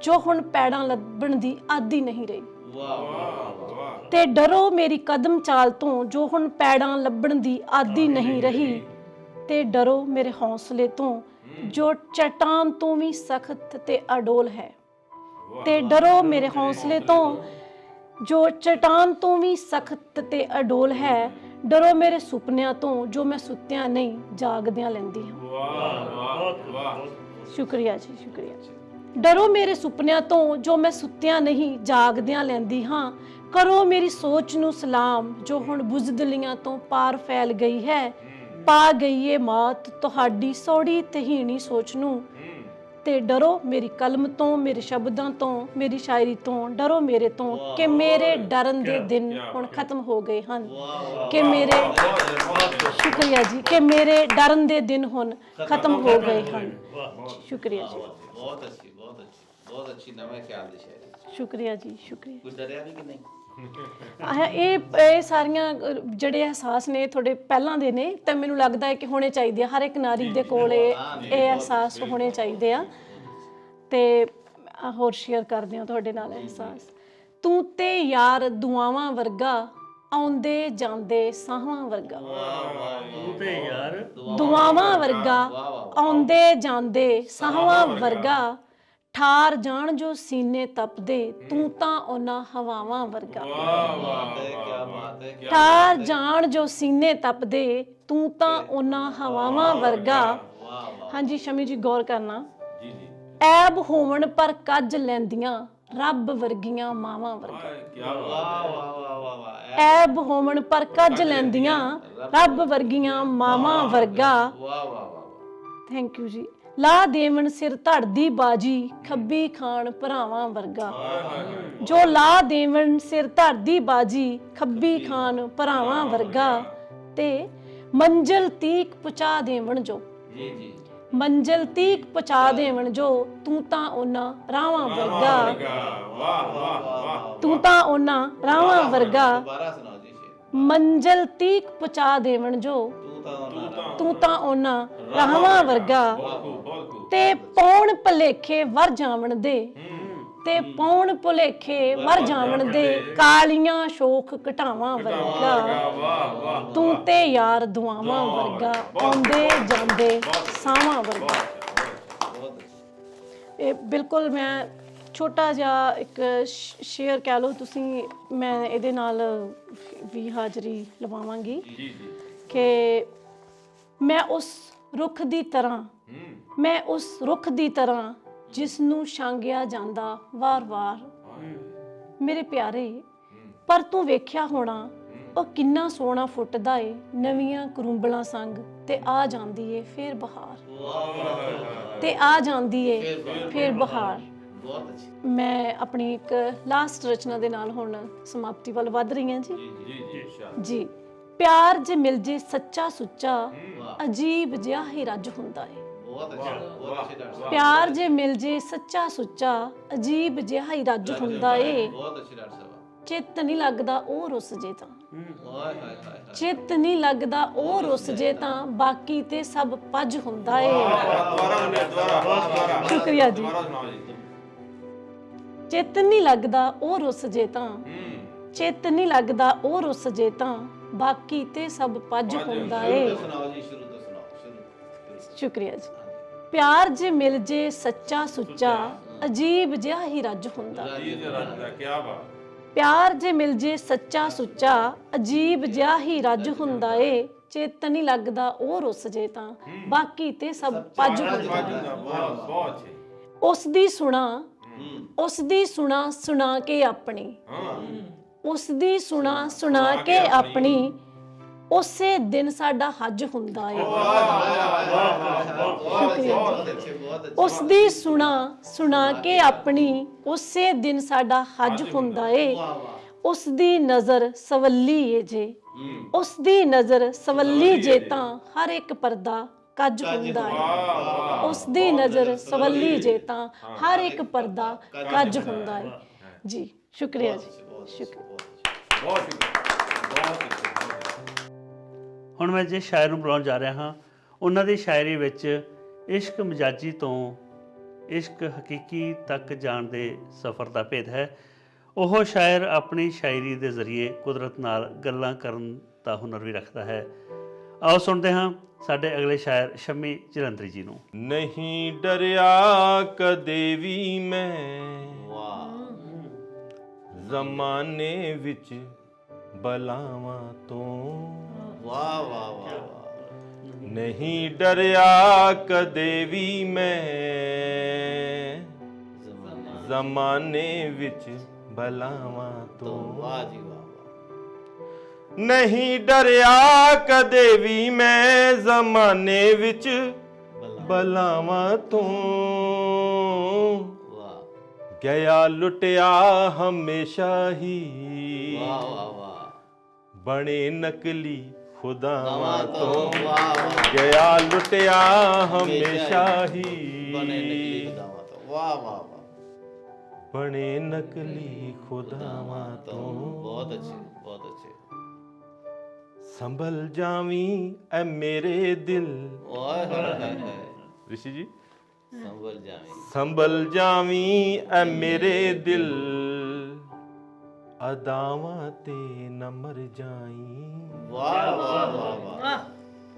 ਜੋ ਹੁਣ ਪੈੜਾਂ ਲੱਭਣ ਦੀ ਆਦੀ ਨਹੀਂ ਰਹੀ। ਤੇ ਡਰੋ ਮੇਰੀ ਕਦਮ ਚਾਲ ਤੋਂ, ਜੋ ਹੁਣ ਪੈੜਾਂ ਲੱਭਣ ਦੀ ਆਦੀ ਨਹੀਂ ਰਹੀ। ਤੇ ਡਰੋ ਮੇਰੇ ਹੌਸਲੇ ਤੋਂ, ਜੋ ਚਟਾਨ ਤੋਂ ਵੀ ਸਖਤ ਤੇ ਅਡੋਲ ਹੈ। ਤੇ ਡਰੋ ਮੇਰੇ ਹੌਸਲੇ ਤੋਂ, ਜੋ ਚਟਾਨ ਤੋਂ ਵੀ ਸਖਤ ਤੇ ਅਡੋਲ ਹੈ। ਡਰੋ ਮੇਰੇ ਸੁਪਨਿਆਂ ਤੋਂ, ਜੋ ਮੈਂ ਸੁੱਤਿਆਂ ਨਹੀਂ ਜਾਗਦਿਆਂ ਲੈਂਦੀ ਹਾਂ। ਸ਼ੁਕਰੀਆ ਜੀ, ਸ਼ੁਕਰੀਆ ਜੀ। ਡਰੋ ਮੇਰੇ ਸੁਪਨਿਆਂ ਤੋਂ, ਜੋ ਮੈਂ ਸੁੱਤਿਆਂ ਨਹੀਂ ਜਾਗਦਿਆਂ ਲੈਂਦੀ ਹਾਂ। ਕਰੋ ਮੇਰੀ ਸੋਚ ਨੂੰ ਸਲਾਮ, ਜੋ ਹੁਣ ਬੁਜ਼ਦਲੀਆਂ ਤੋਂ ਪਾਰ ਫੈਲ ਗਈ ਹੈ। ਪਾ ਗਈ ਏ ਮਾਤ ਤੁਹਾਡੀ ਸੌੜੀ ਤਹੀਣੀ ਸੋਚ ਨੂੰ। ਤੇ ਡਰੋ ਮੇਰੀ ਕਲਮ ਤੋਂ, ਮੇਰੇ ਸ਼ਬਦਾਂ ਤੋਂ, ਮੇਰੀ ਸ਼ਾਇਰੀ ਤੋਂ। ਡਰੋ ਮੇਰੇ ਤੋਂ ਕਿ ਮੇਰੇ ਡਰਨ ਦੇ ਦਿਨ ਹੁਣ ਖਤਮ ਹੋ ਗਏ ਹਨ। ਕਿ ਮੇਰੇ ਸ਼ੁਕਰੀਆ ਜੀ, ਕਿ ਮੇਰੇ ਡਰਨ ਦੇ ਦਿਨ ਹੁਣ ਖਤਮ ਹੋ ਗਏ ਹਨ। ਸ਼ੁਕਰੀਆ ਜੀ, ਬਹੁਤ ਅੱਛੀ, ਬਹੁਤ ਅੱਛੀ, ਬਹੁਤ ਅੱਛੀ। ਨਵੇਂ ਖਿਆਲ ਦੀ ਸ਼ਾਇਰੀ। ਸ਼ੁਕਰੀਆ ਜੀ, ਸ਼ੁਕਰੀਆ। ਕੁਝ ਡਰਿਆ ਵੀ ਕਿ ਨਹੀਂ? ਇਹ ਸਾਰੀਆਂ ਜਿਹੜੇ ਅਹਿਸਾਸ ਨੇ ਤੁਹਾਡੇ ਪਹਿਲਾਂ ਦੇ ਨੇ, ਤਾਂ ਮੈਨੂੰ ਲੱਗਦਾ ਹੈ ਕਿ ਹੋਣੇ ਚਾਹੀਦੇ ਆ। ਹਰ ਇੱਕ ਨਾਰੀ ਦੇ ਕੋਲ ਇਹ ਅਹਿਸਾਸ ਹੋਣੇ ਚਾਹੀਦੇ ਆ। ਤੇ ਹੋਰ ਸ਼ੇਅਰ ਕਰਦੇ ਹਾਂ ਤੁਹਾਡੇ ਨਾਲ ਅਹਿਸਾਸ। ਤੂੰ ਤੇ ਯਾਰ ਦੁਆਵਾਂ ਵਰਗਾ, ਆਉਂਦੇ ਜਾਂਦੇ ਸਾਹਾਂ ਵਰਗਾ। ਤੂੰ ਤੇ ਯਾਰ ਦੁਆਵਾਂ ਵਰਗਾ, ਆਉਂਦੇ ਜਾਂਦੇ ਸਾਹਾਂ ਵਰਗਾ। ਠਾਰ ਜਾਣ ਜੋ ਸੀਨੇ ਤਪਦੇ, ਤੂੰ ਤਾਂ ਉਹਨਾਂ ਹਵਾਵਾਂ ਵਰਗਾ। ਠਾਰ ਜਾਣ ਜੋ ਸੀਨੇ ਤਪਦੇ, ਤੂੰ ਤਾਂ ਉਹਨਾਂ ਹਵਾਵਾਂ ਵਰਗਾ। ਹਾਂਜੀ ਸ਼ਮੀ ਜੀ, ਗੌਰ ਕਰਨਾ। ਐਬ ਹੋਵਣ ਪਰ ਕੱਜ ਲੈਂਦੀਆਂ, ਰੱਬ ਵਰਗੀਆਂ ਮਾਵਾਂ ਵਰਗਾ। ਐਬ ਹੋਵਣ ਪਰ ਕੱਜ ਲੈਂਦੀਆਂ, ਰੱਬ ਵਰਗੀਆਂ ਮਾਵਾਂ ਵਰਗਾ। ਥੈਂਕ ਯੂ ਜੀ। ਲਾ ਦੇਵਨ ਸਿਰ ਧੜਦੀ ਬਾਜੀ, ਖੱਬੀ ਖਾਨ ਭਰਾਵਾਂ ਵਰਗਾ। ਜੋ ਲਾ ਦੇਵਨ ਸਿਰ ਧੜਦੀ ਬਾਜੀ, ਖੱਬੀ ਖਾਨ ਭਰਾਵਾਂ ਵਰਗਾ। ਤੇ ਮੰਜ਼ਿਲ ਤੀਕ ਪਹੁੰਚਾ ਦੇਵਨ ਜੋ, ਮੰਜ਼ਿਲ ਤੀਕ ਪਹੁੰਚਾ ਦੇਵਨ ਜੋ। ਤੂੰ ਤਾਂ ਉਹਨਾਂ ਰਾਹਾਂ ਵਰਗਾ। ਤੂੰ ਤਾਂ ਉਹਨਾਂ ਰਾਹਾਂ ਵਰਗਾ। ਮੰਜ਼ਿਲ ਤੀਕ ਪਹੁੰਚਾ ਦੇਵਨ ਜੋ, ਤੂੰ ਤਾਂ ਉਹਨਾਂ ਰਾਹਾਂ ਵਰਗਾ। ਤੇ ਪੌਣ ਭੁਲੇਖੇ ਵਰ ਜਾਵਣ ਦੇ, ਤੇ ਪੌਣ ਭੁਲੇਖੇ ਵਰ ਜਾਵਣ ਦੇ। ਕਾਲੀਆਂ ਸ਼ੋਖ ਘਟਾਵਾਂ ਵਰਗਾ। ਤੂੰ ਤੇ ਯਾਰ ਦੁਆਵਾਂ ਵਰਗਾ, ਆਉਂਦੇ ਜਾਂਦੇ ਸਾਵਾਂ ਵਰਗਾ। ਇਹ ਬਿਲਕੁਲ ਮੈਂ ਛੋਟਾ ਜਿਹਾ ਇੱਕ ਸ਼ੇਅਰ ਕਹਿ ਲਓ ਤੁਸੀਂ, ਮੈਂ ਇਹਦੇ ਨਾਲ ਵੀ ਹਾਜ਼ਰੀ ਲਵਾਵਾਂਗੀ ਕਿ ਮੈਂ ਉਸ ਰੁੱਖ ਦੀ ਤਰ੍ਹਾਂ, ਮੈਂ ਉਸ ਰੁੱਖ ਦੀ ਤਰ੍ਹਾਂ ਜਿਸ ਨੂੰ ਛਾਂਗਿਆ ਜਾਂਦਾ ਵਾਰ-ਵਾਰ। ਮੇਰੇ ਪਿਆਰੇ, ਪਰ ਤੂੰ ਵੇਖਿਆ ਹੋਣਾ ਉਹ ਕਿੰਨਾ ਸੋਹਣਾ ਫੁੱਟਦਾ ਏ ਨਵੀਆਂ ਕਰੂੰਬਲਾਂ ਸੰਗ। ਤੇ ਆ ਜਾਂਦੀ ਏ ਫੇਰ ਬਹਾਰ, ਤੇ ਆ ਜਾਂਦੀ ਏ ਫੇਰ ਬਹਾਰ। ਮੈਂ ਆਪਣੀ ਇੱਕ ਲਾਸਟ ਰਚਨਾ ਦੇ ਨਾਲ ਹੁਣ ਸਮਾਪਤੀ ਵੱਲ ਵੱਧ ਰਹੀ ਹਾਂ ਜੀ। ਪਿਆਰ ਜੇ ਮਿਲ ਜੇ ਸੱਚਾ ਸੁੱਚਾ, ਅਜੀਬ ਜਿਹਾ ਹੀ ਰੱਜ ਹੁੰਦਾ ਏ। ਪਿਆਰ ਜੇ ਮਿਲ ਜੇ ਸੱਚਾ ਸੁੱਚਾ, ਅਜੀਬ ਜਿਹਾ ਹੀ ਰੱਜ ਹੁੰਦਾ ਏ। ਚਿੱਤ ਨਹੀਂ ਲੱਗਦਾ ਉਹ ਰੁੱਸ ਜੇ ਤਾਂ, ਚਿੱਤ ਨਹੀਂ ਲੱਗਦਾ ਉਹ ਰੁੱਸ ਜੇ ਤਾਂ, ਬਾਕੀ ਤੇ ਸਭ ਪੱਜ ਹੁੰਦਾ ਏ। ਸ਼ੁਕਰੀਆ ਜੀ। ਚਿੱਤ ਨਹੀਂ ਲੱਗਦਾ ਉਹ ਰੁੱਸ ਜੇ ਤਾਂ, ਚਿੱਤ ਨਹੀਂ ਲੱਗਦਾ ਉਹ ਰੁੱਸ ਜੇ ਤਾਂ, ਬਾਕੀ ਤੇ ਸਭ ਪੱਜ ਹੁੰਦਾ ਏ। ਸ਼ੁਕਰੀਆ ਜੀ। ਪਿਆਰ ਜੇ ਮਿਲ ਜੇ ਸੱਚਾ ਸੁੱਚਾ, ਅਜੀਬ ਜਿਹਾ ਹੀ ਰੱਜ ਹੁੰਦਾ। ਪਿਆਰ ਜੇ ਮਿਲ ਜੇ ਸੱਚਾ ਸੁੱਚਾ, ਅਜੀਬ ਜਿਹਾ ਹੀ ਰੱਜ ਹੁੰਦਾ ਏ। ਚਿੱਤ ਨਹੀਂ ਲੱਗਦਾ ਉਹ ਰੁੱਸ ਜੇ ਤਾਂ, ਬਾਕੀ ਤੇ ਸਭ ਪੱਜ ਹੁੰਦਾ। ਉਸ ਦੀ ਸੁਣਾ, ਉਸ ਦੀ ਸੁਣਾ ਸੁਣਾ ਕੇ ਆਪਣੀ, ਉਸ ਦੀ ਸੁਣਾ ਸੁਣਾ ਕੇ ਆਪਣੀ। ਉਸੇ ਦਿਨ ਸਾਡਾ ਹੱਜ ਹੁੰਦਾ ਏ। ਉਸ ਦੀ ਸੁਣਾ ਕੇ ਆਪਣੀ, ਉਸੇ ਦਿਨ ਸਾਡਾ ਹੱਜ ਹੁੰਦਾ ਏ। ਉਸ ਦੀ ਨਜ਼ਰ ਸਵੱਲੀ ਏ ਜੇ, ਉਸ ਦੀ ਨਜ਼ਰ ਸਵੱਲੀ ਜੇ ਤਾਂ ਹਰ ਇੱਕ ਪਰਦਾ ਕੱਜ ਹੁੰਦਾ ਏ। ਉਸ ਦੀ ਨਜ਼ਰ ਸਵੱਲੀ ਜੇ ਤਾਂ ਹਰ ਇੱਕ ਪਰਦਾ ਕੱਜ ਹੁੰਦਾ ਏ। ਜੀ ਸ਼ੁਕਰੀਆ ਜੀ, ਸ਼ੁਕਰੀਆ। ਹੁਣ ਮੈਂ ਜੇ ਸ਼ਾਇਰ ਨੂੰ ਬੁਲਾਉਣ ਜਾ ਰਿਹਾ ਹਾਂ, ਉਹਨਾਂ ਦੀ ਸ਼ਾਇਰੀ ਵਿੱਚ ਇਸ਼ਕ ਮਜਾਜੀ ਤੋਂ ਇਸ਼ਕ ਹਕੀਕੀ ਤੱਕ ਜਾਣ ਦੇ ਸਫ਼ਰ ਦਾ ਭੇਦ ਹੈ। ਉਹ ਸ਼ਾਇਰ ਆਪਣੀ ਸ਼ਾਇਰੀ ਦੇ ਜ਼ਰੀਏ ਕੁਦਰਤ ਨਾਲ ਗੱਲਾਂ ਕਰਨ ਦਾ ਹੁਨਰ ਵੀ ਰੱਖਦਾ ਹੈ। ਆਓ ਸੁਣਦੇ ਹਾਂ ਸਾਡੇ ਅਗਲੇ ਸ਼ਾਇਰ ਸ਼ਮੀ ਜਲੰਧਰੀ ਜੀ ਨੂੰ। ਨਹੀਂ ਡਰਿਆ ਕਦੇ ਵੀ ਮੈਂ ਜ਼ਮਾਨੇ ਵਿੱਚ ਬਲਾਵਾਂ ਤੋਂ, ਵਾਹ ਵਾਹ ਵਾਹ। ਨਹੀਂ ਡਰਿਆ ਕਦੇ ਵੀ ਮੈਂ ਜ਼ਮਾਨੇ ਵਿੱਚ ਬਲਾਵਾਂ ਤੋਂ, ਵਾਹ ਜੀ ਵਾਹ। ਨਹੀਂ ਡਰਿਆ ਕਦੇ ਵੀ ਮੈਂ ਜ਼ਮਾਨੇ ਵਿੱਚ ਬਲਾਵਾਂ ਤੋਂ, ਗਿਆ ਲੁੱਟਿਆ ਹਮੇਸ਼ਾ ਹੀ ਬਣੇ ਨਕਲੀ ਖੁਦਾਵਾਂ ਤੋਂ, ਗਿਆ ਲੁੱਟਿਆ ਹਮੇਸ਼ਾ ਹੀ ਬਣੇ ਨਕਲੀ ਖੁਦਾਵਾਂ ਤੋਂ। ਬਹੁਤ ਅੱਛੇ, ਬਹੁਤ ਅੱਛੇ। ਸੰਭਲ ਜਾਵੀਂ ਐ ਮੇਰੇ ਦਿਲ, ਓਏ ਹੋਏ ਹੋਏ। ਰਿਸ਼ੀ ਜੀ, ਸੰਭਲ ਜਾਵੀਂ, ਸੰਭਲ ਜਾਵੀਂ ਐ ਮੇਰੇ ਦਿਲ, ਅਦਾਵਾਂ ਤੇ ਨਾ ਮਰ ਜਾਈਂ। ਵਾਹ ਵਾਹ ਵਾਹ ਵਾਹ।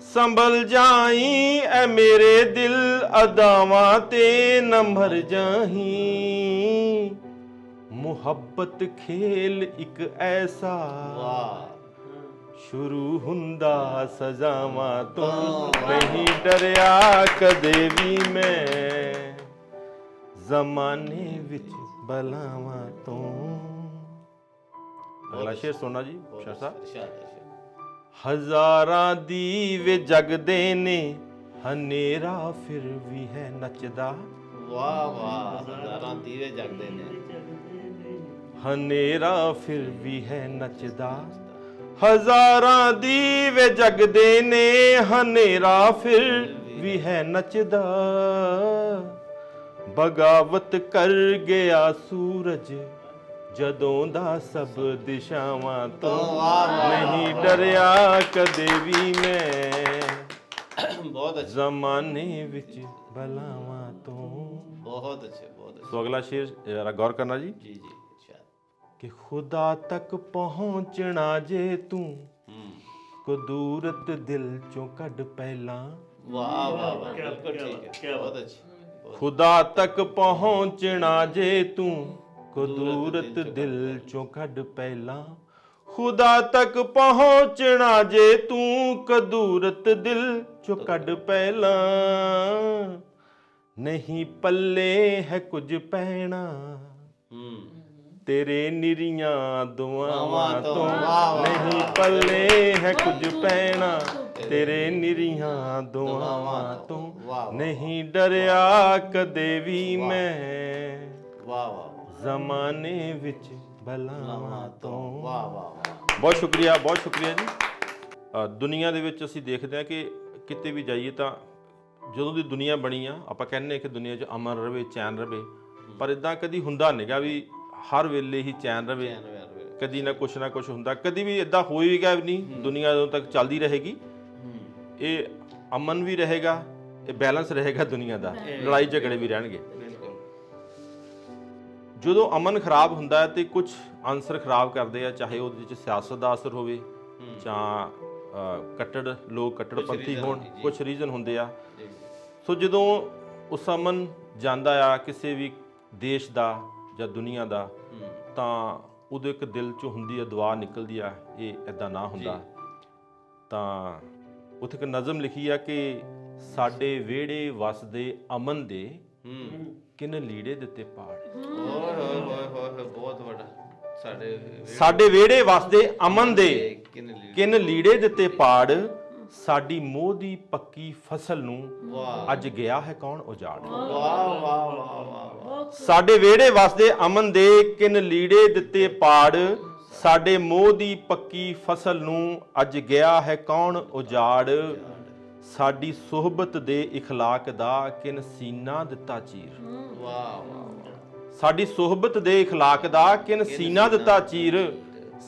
ਸੰਭਲ ਜਾਈਂ ਐ ਮੇਰੇ ਦਿਲ, ਅਦਾਵਾਂ ਤੇ ਨਾ ਮਰ ਜਾਈਂ। ਮੁਹੱਬਤ ਖੇਲ ਇੱਕ ਐਸਾ, ਵਾਹ, ਸ਼ੁਰੂ ਹੁੰਦਾ ਸਜ਼ਾਵਾਂ ਤੋਂ। ਨਹੀਂ ਡਰਿਆ ਕਦੇ ਵੀ ਮੈਂ ਜ਼ਮਾਨੇ ਵਿੱਚ ਬਲਾਵਾਂ ਤੋਂ। ਅਗਲਾ ਸ਼ੇਰ ਸੁਣਨਾ ਜੀ ਸ਼ਾਹ ਸਾਹਿਬ। ਹਜ਼ਾਰਾਂ ਦੀਵੇ ਜਗਦੇ ਨੇ, ਹਨੇਰਾ ਫਿਰ ਵੀ ਹੈ ਨੱਚਦਾ। ਵਾਹ ਵਾਹ। ਹਜ਼ਾਰਾਂ ਦੀਵੇ ਜਗਦੇ ਨੇ, ਹਨੇਰਾ ਫਿਰ ਵੀ ਹੈ ਨੱਚਦਾ। ਹਜ਼ਾਰਾਂ ਦੀਵੇ ਜਗਦੇ ਨੇ, ਹਨੇਰਾ ਫਿਰ ਵੀ ਹੈ ਨੱਚਦਾ। ਬਗਾਵਤ ਕਰ ਗਿਆ ਸੂਰਜ ਜਦੋਂ ਦਾ ਸਭ ਦਿਸ਼ਾਵਾਂ ਤੋਂ। ਨਹੀਂ ਡਰਿਆ ਕਦੇ ਵੀ ਮੈਂ ਬਹੁਤ ਅੱਛਾ, ਜ਼ਮਾਨੇ ਵਿੱਚ ਬਲਾਵਾਂ ਤੋਂ। ਬਹੁਤ ਅੱਛੇ, ਬਹੁਤ ਅੱਛੇ। ਸੋ ਅਗਲਾ ਸ਼ੇਰ ਜਰਾ ਗੌਰ ਕਰਨਾ ਜੀ। ਜੀ ਜੀ। ਕਿ ਖੁਦਾ ਤੱਕ ਪਹੁੰਚਣਾ ਜੇ ਤੂੰ, ਕੁਦਰਤ ਦਿਲ ਚੋਂ ਕੱਢ ਪਹਿਲਾਂ। ਵਾਹ ਵਾਹ ਵਾਹ, ਬਿਲਕੁਲ ਠੀਕ ਹੈ, ਬਹੁਤ ਅੱਛੀ। ਖੁਦਾ ਤੱਕ ਪਹੁੰਚਣਾ ਜੇ ਤੂੰ, ਕੁਦਰਤ ਦਿਲ ਚੋਂ ਕੱਢ ਪਹਿਲਾਂ। ਖੁਦਾ ਤੱਕ ਪਹੁੰਚਣਾ ਜੇ ਤੂੰ, ਕੁਦਰਤ ਦਿਲ ਚੋਂ ਕੱਢ ਪਹਿਲਾਂ। ਨਹੀਂ ਪੱਲੇ ਹੈ ਕੁਝ ਪੈਣਾ ਤੇਰੇ ਨਿਰੀਆਂ ਦੁਆਵਾਂ ਤੋਂ। ਨਹੀਂ ਪੱਲੇ ਹੈ ਕੁਝ ਪੈਣਾ ਤੇਰੇ ਨਿਰੀਆਂ ਦੁਆਵਾਂ ਤੋਂ। ਨਹੀਂ ਡਰਿਆ ਕਦੇ ਵੀ ਮੈਂ ਵਾਹ ਵਾਹ, ਜ਼ਮਾਨੇ ਵਿੱਚ ਬਲਾਵਾਂ ਤੋਂ। ਵਾਹ ਵਾਹ। ਬਹੁਤ ਸ਼ੁਕਰੀਆ, ਬਹੁਤ ਸ਼ੁਕਰੀਆ ਜੀ। ਦੁਨੀਆ ਦੇ ਵਿੱਚ ਅਸੀਂ ਦੇਖਦੇ ਹਾਂ ਕਿ ਕਿਤੇ ਵੀ ਜਾਈਏ ਤਾਂ ਜਦੋਂ ਦੀ ਦੁਨੀਆ ਬਣੀ ਆ, ਆਪਾਂ ਕਹਿੰਦੇ ਕਿ ਦੁਨੀਆ 'ਚ ਅਮਨ ਰਵੇ, ਚੈਨ ਰਵੇ, ਪਰ ਇਦਾਂ ਕਦੀ ਹੁੰਦਾ ਨਹੀਂਗਾ ਵੀ ਹਰ ਵੇਲੇ ਹੀ ਚੈਨ ਰਵੇ। ਕਦੀ ਨਾ ਕੁਛ ਹੁੰਦਾ। ਕਦੀ ਵੀ ਇਦਾਂ ਹੋਏਗਾ ਵੀ ਨਹੀਂ। ਦੁਨੀਆ ਜਦੋਂ ਤੱਕ ਚੱਲਦੀ ਰਹੇਗੀ, ਇਹ ਅਮਨ ਵੀ ਰਹੇਗਾ, ਇਹ ਬੈਲੈਂਸ ਰਹੇਗਾ ਦੁਨੀਆ ਦਾ। ਲੜਾਈ ਝਗੜੇ ਵੀ ਰਹਿਣਗੇ। ਜਦੋਂ ਅਮਨ ਖਰਾਬ ਹੁੰਦਾ ਹੈ ਤੇ ਕੁਝ ਅਨਸਰ ਖਰਾਬ ਕਰਦੇ ਆ, ਚਾਹੇ ਉਹਦੇ ਵਿੱਚ ਸਿਆਸਤ ਦਾ ਅਸਰ ਹੋਵੇ ਜਾਂ ਕੱਟੜ ਲੋਕ ਕੱਟੜਪੰਥੀ ਹੋਣ, ਕੁਝ ਰੀਜ਼ਨ ਹੁੰਦੇ ਆ। ਸੋ ਜਦੋਂ ਉਸ ਅਮਨ ਜਾਂਦਾ ਆ ਕਿਸੇ ਵੀ ਦੇਸ਼ ਦਾ ਜਾਂ ਦੁਨੀਆ ਦਾ, ਤਾਂ ਉਹਦੇ ਇੱਕ ਦਿਲ 'ਚੋਂ ਹੁੰਦੀ ਆ ਦੁਆ ਨਿਕਲਦੀ ਆ, ਇਹ ਇੱਦਾਂ ਨਾ ਹੁੰਦਾ। ਤਾਂ ਉੱਥੇ ਇੱਕ ਨਜ਼ਮ ਲਿਖੀ ਆ ਕਿ ਸਾਡੇ ਵਿਹੜੇ ਵਸਦੇ ਅਮਨ ਦੇ ਕਿਨ ਲੀੜੇ ਦਿੱਤੇ ਪਾੜ। ਓਏ ਹੋਏ ਹੋਏ ਹੋਏ, ਬਹੁਤ ਵੱਡਾ। ਸਾਡੇ ਵਿਹੜੇ ਵਸਦੇ ਅਮਨ ਦੇ ਕਿਨ ਲੀੜੇ ਦਿੱਤੇ ਪਾੜ, ਸਾਡੀ ਮੋਹ ਦੀ ਪੱਕੀ ਫਸਲ ਨੂੰ ਅੱਜ ਗਿਆ ਹੈ ਕੌਣ ਉਜਾੜ। ਸਾਡੇ ਵਿਹੜੇ ਵਸਦੇ ਅਮਨ ਦੇ ਕਿਨ ਲੀੜੇ ਦਿੱਤੇ ਪਾੜ, ਸਾਡੇ ਮੋਹ ਦੀ ਪੱਕੀ ਫਸਲ ਨੂੰ ਅੱਜ ਗਿਆ ਹੈ ਕੌਣ ਉਜਾੜ। ਸਾਡੀ ਸੁਹਬਤ ਦੇ ਇਖਲਾਕ ਦਾ ਕਿਨ ਸੀਨਾ ਦਿੱਤਾ ਚੀਰ। ਸਾਡੀ ਸੁਹਬਤ ਦੇ ਇਖਲਾਕ ਦਾ ਕਿਨ ਸੀਨਾ ਦਿੱਤਾ ਚੀਰ,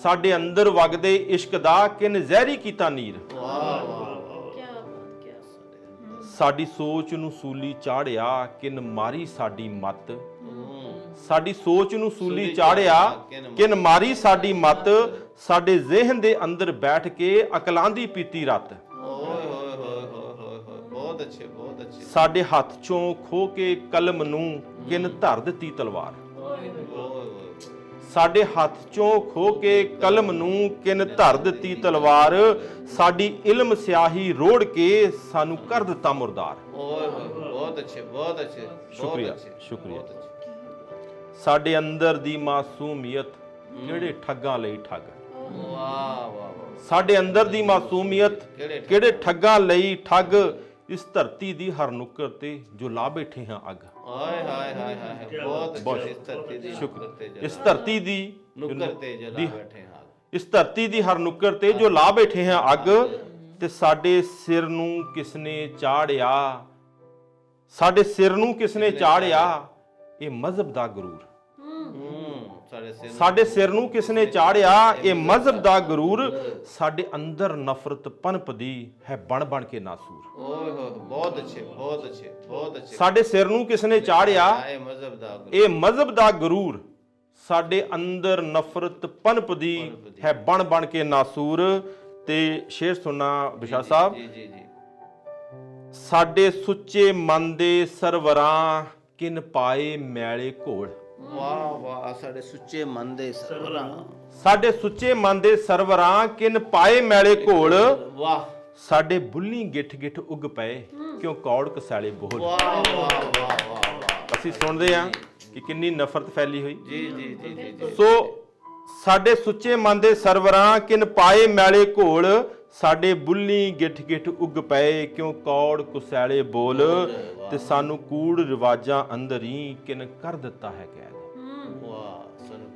ਸਾਡੇ ਅੰਦਰ ਵਗਦੇ ਇਸ਼ਕ ਦਾ ਕਿਨ ਜ਼ਹਿਰੀ ਕੀਤਾ ਨੀਰ। ਸਾਡੀ ਸੋਚ ਨੂੰ ਸੂਲੀ ਚਾੜਿਆ ਕਿਨ ਮਾਰੀ ਸਾਡੀ ਮੱਤ, ਸਾਡੀ ਸੋਚ ਨੂੰ ਸੂਲੀ ਚਾੜਿਆ ਕਿਨ ਮਾਰੀ ਸਾਡੀ ਮੱਤ, ਸਾਡੇ ਜ਼ਿਹਨ ਦੇ ਅੰਦਰ ਬੈਠ ਕੇ ਅਕਲਾਂ ਦੀ ਪੀਤੀ ਰਤ। ਸਾਡੇ ਹੱਥ ਚੋਂ ਖੋ ਕੇ ਕਲਮ ਨੂੰ ਕਿਨ ਧਰ ਦਿੱਤੀ ਤਲਵਾਰ। ਸਾਡੇ ਹੱਥ ਚੋਂ ਖੋ ਕੇ ਕਲਮ ਨੂੰ ਕਿਨ ਧਰ ਦਿੱਤੀ ਤਲਵਾਰ, ਸਾਡੀ ਇਲਮ ਸਿਆਹੀ ਰੋੜ ਕੇ ਸਾਨੂੰ ਕਰ ਦਿੱਤਾ ਮੁਰਦਾਰ। ਸ਼ੁਕਰੀਆ ਸ਼ੁਕਰੀਆ। ਸਾਡੇ ਅੰਦਰ ਦੀ ਮਾਸੂਮੀਅਤ ਕਿਹੜੇ ਠੱਗਾਂ ਲਈ ਠੱਗ। ਸਾਡੇ ਅੰਦਰ ਦੀ ਮਾਸੂਮੀਅਤ ਕਿਹੜੇ ਠੱਗਾਂ ਲਈ ਠੱਗ, ਇਸ ਧਰਤੀ ਦੀ ਹਰ ਨੁੱਕਰ ਤੇ ਜੋ ਲਾ ਬੈਠੇ ਹਾਂ ਅੱਗ। ਇਸ ਧਰਤੀ ਦੀ ਇਸ ਧਰਤੀ ਦੀ ਹਰ ਨੁੱਕਰ ਤੇ ਜੋ ਲਾ ਬੈਠੇ ਹਾਂ ਅੱਗ, ਤੇ ਸਾਡੇ ਸਿਰ ਨੂੰ ਕਿਸਨੇ ਚਾੜਿਆ, ਸਾਡੇ ਸਿਰ ਨੂੰ ਕਿਸਨੇ ਚਾੜਿਆ ਇਹ ਮਜ਼ਹਬ ਦਾ ਗਰੂਰ। ਸਾਡੇ ਸਿਰ ਨੂੰ ਕਿਸਨੇ ਚਾੜਿਆ ਇਹ ਮਜ਼ਹਬ ਦਾ ਗਰੂਰ, ਸਾਡੇ ਅੰਦਰ ਨਫ਼ਰਤ ਪਨਪਦੀ ਹੈ ਬਣ ਬਣ ਕੇ ਨਾਸੂਰ। ਬਹੁਤ ਅੱਛੇ ਬਹੁਤ ਅੱਛੇ ਬਹੁਤ ਅੱਛੇ। ਸਾਡੇ ਸਿਰ ਨੂੰ ਕਿਸਨੇ ਚਾੜਿਆ ਇਹ ਮਜ਼ਹਬ ਦਾ ਗਰੂਰ, ਸਾਡੇ ਅੰਦਰ ਨਫ਼ਰਤ ਪਨਪਦੀ ਹੈ ਬਣ ਬਣ ਕੇ ਨਾਸੂਰ। ਤੇ ਸ਼ੇਰ ਸੁਣਾ ਬਿਸ਼ਾ ਸਾਹਿਬ। ਸਾਡੇ ਸੁੱਚੇ ਮਨ ਦੇ ਸਰਵਰਾਂ ਕਿਨ ਪਾਏ ਮੈਲੇ ਘੋਲ। ਵਾਹ ਵਾਹ। ਸਾਡੇ ਸੁੱਚੇ ਮਨ ਦੇ ਸਰਵਰਾਂ, ਸਾਡੇ ਸੁੱਚੇ ਮਨ ਦੇ ਸਰਵਰਾਂ ਕਿਨ ਪਾਏ ਮੈਲੇ ਘੋਲ। ਵਾਹ। ਸਾਡੇ ਬੁੱਲੀ ਗਿੱਠ ਗਿੱਠ ਉੱਗ ਪਏ ਕਿਉਂ ਕੌੜ ਕਸਾਲੇ ਬੋਲ। ਵਾਹ ਵਾਹ ਵਾਹ ਵਾਹ। ਅਸੀਂ ਸੁਣਦੇ ਹਾਂ ਕਿ ਕਿੰਨੀ ਨਫ਼ਰਤ ਫੈਲੀ ਹੋਈ। ਜੀ ਜੀ ਜੀ ਜੀ। ਸੋ ਸਾਡੇ ਸੁੱਚੇ ਮਨ ਦੇ ਸਰਵਰਾਂ ਕਿਨ ਪਾਏ ਮੈਲੇ ਘੋਲ, ਸਾਡੇ ਬੁੱਲੀ ਗਿੱਠ ਗਿੱਠ ਉੱਗ ਪਏ ਕਿਉਂ ਕੌੜ ਕੁਸੈਲੇ ਬੋਲ। ਤੇ ਸਾਨੂੰ ਕੂੜ ਰਿਵਾਜਾਂ ਅੰਦਰ ਹੀ ਕਿਨ ਕਰ ਦਿੱਤਾ ਹੈ ਕੈਦ।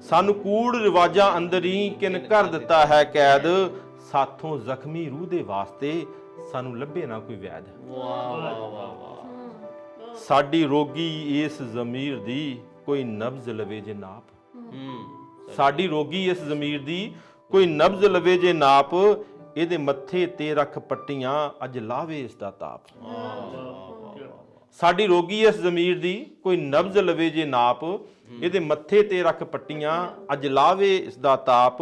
ਸਾਨੂੰ ਕੂੜ ਰਿਵਾਜਾਂ ਅੰਦਰ ਹੀ ਕਿਨ ਕਰ ਦਿੱਤਾ ਹੈ ਕੈਦ, ਸਾਥੋਂ ਜ਼ਖਮੀ ਰੂਹ ਦੇ ਵਾਸਤੇ ਸਾਨੂੰ ਲੱਭੇ ਨਾ ਕੋਈ ਵੈਦ। ਸਾਡੀ ਰੋਗੀ ਇਸ ਜ਼ਮੀਰ ਦੀ ਕੋਈ ਨਬਜ਼ ਲਵੇ ਜੇ ਨਾਪ। ਸਾਡੀ ਰੋਗੀ ਇਸ ਜ਼ਮੀਰ ਦੀ ਕੋਈ ਨਬਜ਼ ਲਵੇ ਜੇ ਨਾਪ, ਇਹਦੇ ਮੱਥੇ ਤੇ ਰੱਖ ਪੱਟੀਆਂ ਅੱਜ ਲਾਵੇ ਇਸ ਦਾ ਤਾਪ। ਸਾਡੀ ਰੋਗੀ ਇਸ ਜ਼ਮੀਰ ਦੀ ਕੋਈ ਨਬਜ਼ ਲਵੇ ਜੇ ਨਾਪ, ਇਹਦੇ ਮੱਥੇ ਤੇ ਰੱਖ ਪੱਟੀਆਂ ਅੱਜ ਲਾਵੇ ਇਸ ਦਾ ਤਾਪ।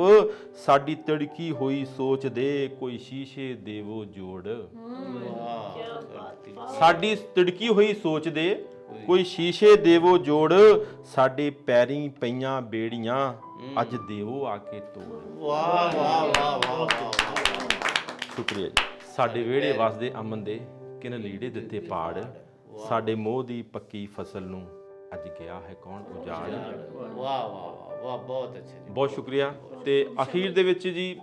ਸਾਡੀ ਤੜਕੀ ਹੋਈ ਸੋਚ ਦੇ ਕੋਈ ਸ਼ੀਸ਼ੇ ਦੇਵੋ ਜੋੜ। ਸਾਡੀ ਤੜਕੀ ਹੋਈ ਸੋਚ ਦੇ ਕੋਈ ਸ਼ੀਸ਼ੇ ਦੇਵੋ ਜੋੜ, ਸਾਡੇ ਪੈਰੀਂ ਪਈਆਂ ਬੇੜੀਆਂ ਅੱਜ ਦੇਵੋ ਆ ਕੇ ਤੋੜ। ਵਾਹ ਵਾਹ ਵਾਹ ਵਾਹ। ਸ਼ੁਕਰੀਆ ਜੀ। ਸਾਡੇ ਵਿਹੜੇ ਵਸਦੇ ਅਮਨ ਦੇ ਕਿਨ ਲੀੜੇ ਦਿੱਤੇ ਪਾੜ, ਸਾਡੇ ਮੋਹ ਦੀ ਪੱਕੀ ਫਸਲ ਨੂੰ ਅੱਜ ਗਿਆ ਹੈ ਕੌਣ ਉਜਾੜ। ਵਾਹ ਵਾਹ ਵਾਹ ਵਾਹ। ਬਹੁਤ ਅੱਛੇ ਜੀ। ਬਹੁਤ ਸ਼ੁਕਰੀਆ। ਤੇ ਅਖੀਰ ਦੇ ਵਿੱਚ ਜੀ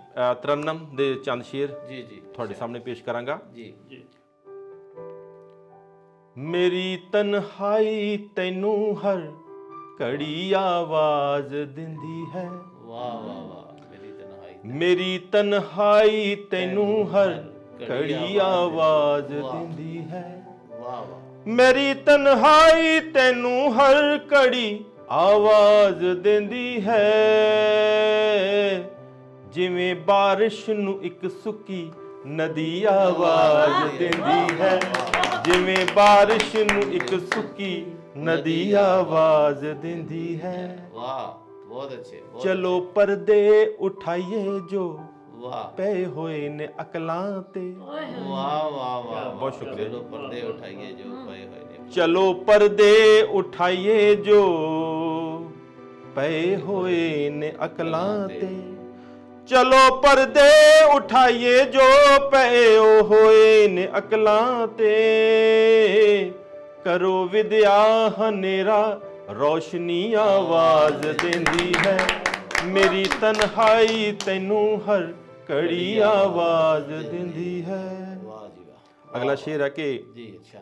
ਤਰਨਮ ਦੇ ਚੰਦ ਸ਼ੇਰ ਜੀ ਜੀ ਤੁਹਾਡੇ ਸਾਹਮਣੇ ਪੇਸ਼ ਕਰਾਂਗਾ ਜੀ। ਮੇਰੀ ਤਨਹਾਈ ਤੈਨੂੰ ਹਰ ਘੜੀ ਆਵਾਜ਼ ਦਿੰਦੀ ਹੈ। ਵਾਹ ਵਾਹ ਵਾਹ। ਮੇਰੀ ਤਨਹਾਈ, ਮੇਰੀ ਤਨਹਾਈ ਤੈਨੂੰ ਹਰ ਘੜੀ ਆਵਾਜ਼ ਦਿੰਦੀ ਹੈ। ਵਾਹ ਵਾਹ। ਮੇਰੀ ਤਨਹਾਈ ਤੈਨੂੰ ਹਰ ਘੜੀ ਆਵਾਜ਼ ਦਿੰਦੀ ਹੈ, ਜਿਵੇਂ ਬਾਰਿਸ਼ ਨੂੰ ਇੱਕ ਸੁੱਕੀ ਨਦੀ ਆਵਾਜ਼ ਦਿੰਦੀ ਹੈ। ਜਿਵੇਂ ਬਾਰਿਸ਼ ਨੂੰ ਇੱਕ ਸੁੱਕੀ ਨਦੀ ਆਵਾਜ਼ ਦਿੰਦੀ ਹੈ। ਵਾਹ ਬਹੁਤ ਅੱਛੇ। ਚਲੋ ਪਰਦੇ ਉਠਾਈਏ ਜੋ ਵਾਹ ਪਏ ਹੋਏ ਨੇ ਅਕਲਾਂ ਤੇ। ਵਾਹ ਵਾਹ ਵਾਹ। ਬਹੁਤ ਸ਼ੁਕਰੀਆ। ਚਲੋ ਪਰਦੇ ਉਠਾਈਏ ਜੋ ਪਏ ਹੋਏ ਨੇ। ਚਲੋ ਪਰਦੇ ਉਠਾਈਏ ਜੋ ਪਏ ਹੋਏ ਨੇ ਅਕਲਾਂ ਤੇ। ਚਲੋ ਪਰਦੇ ਉਠਾਈਏ ਜੋ ਪਏ ਹੋਏ ਨੇ ਅਕਲਾਂ ਤੇ। ਕਰੋ ਵਿਦਿਆ ਹਨੇਰਾ ਰੋਸ਼ਨੀ ਆਵਾਜ਼ ਦਿੰਦੀ ਹੈ। ਮੇਰੀ ਤਨਹਾਈ ਤੈਨੂੰ ਹਰ ਘੜੀ ਆਵਾਜ਼ ਦਿੰਦੀ ਹੈ। वाह जी वाह। ਅਗਲਾ ਸ਼ੇਰ ਹੈ ਕਿ जी अच्छा।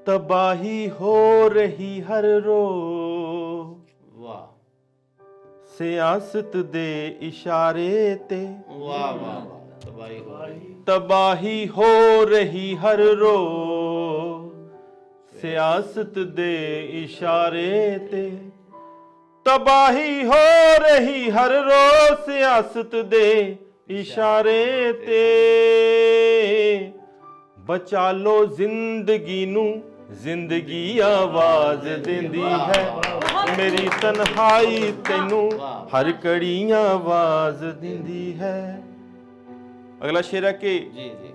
ਤਬਾਹੀ ਹੋ ਰਹੀ ਹਰ ਰੋਜ਼ वाह ਸਿਆਸਤ ਦੇ ਇਸ਼ਾਰੇ ਤੇ। वाह वाह वाह। तबाही हो रही। ਤਬਾਹੀ ਹੋ ਰਹੀ ਹਰ ਰੋਜ਼ ਸਿਆਸਤ ਦੇ ਇਸ਼ਾਰੇ ਤੇ। ਤਬਾਹੀ ਹੋ ਰਹੀ ਹਰ ਰੋਜ਼ ਸਿਆਸਤ ਦੇ ਇਸ਼ਾਰੇ ਤੇ। ਬਚਾ ਲੋ ਜ਼ਿੰਦਗੀ ਨੂੰ ਜ਼ਿੰਦਗੀ ਆਵਾਜ਼ ਦਿੰਦੀ ਹੈ। ਮੇਰੀ ਤਨਹਾਈ ਤੈਨੂੰ ਹਰ ਘੜੀ ਆਵਾਜ਼ ਦਿੰਦੀ ਹੈ। ਅਗਲਾ ਸ਼ੇਰ ਹੈ ਕਿ जी जी।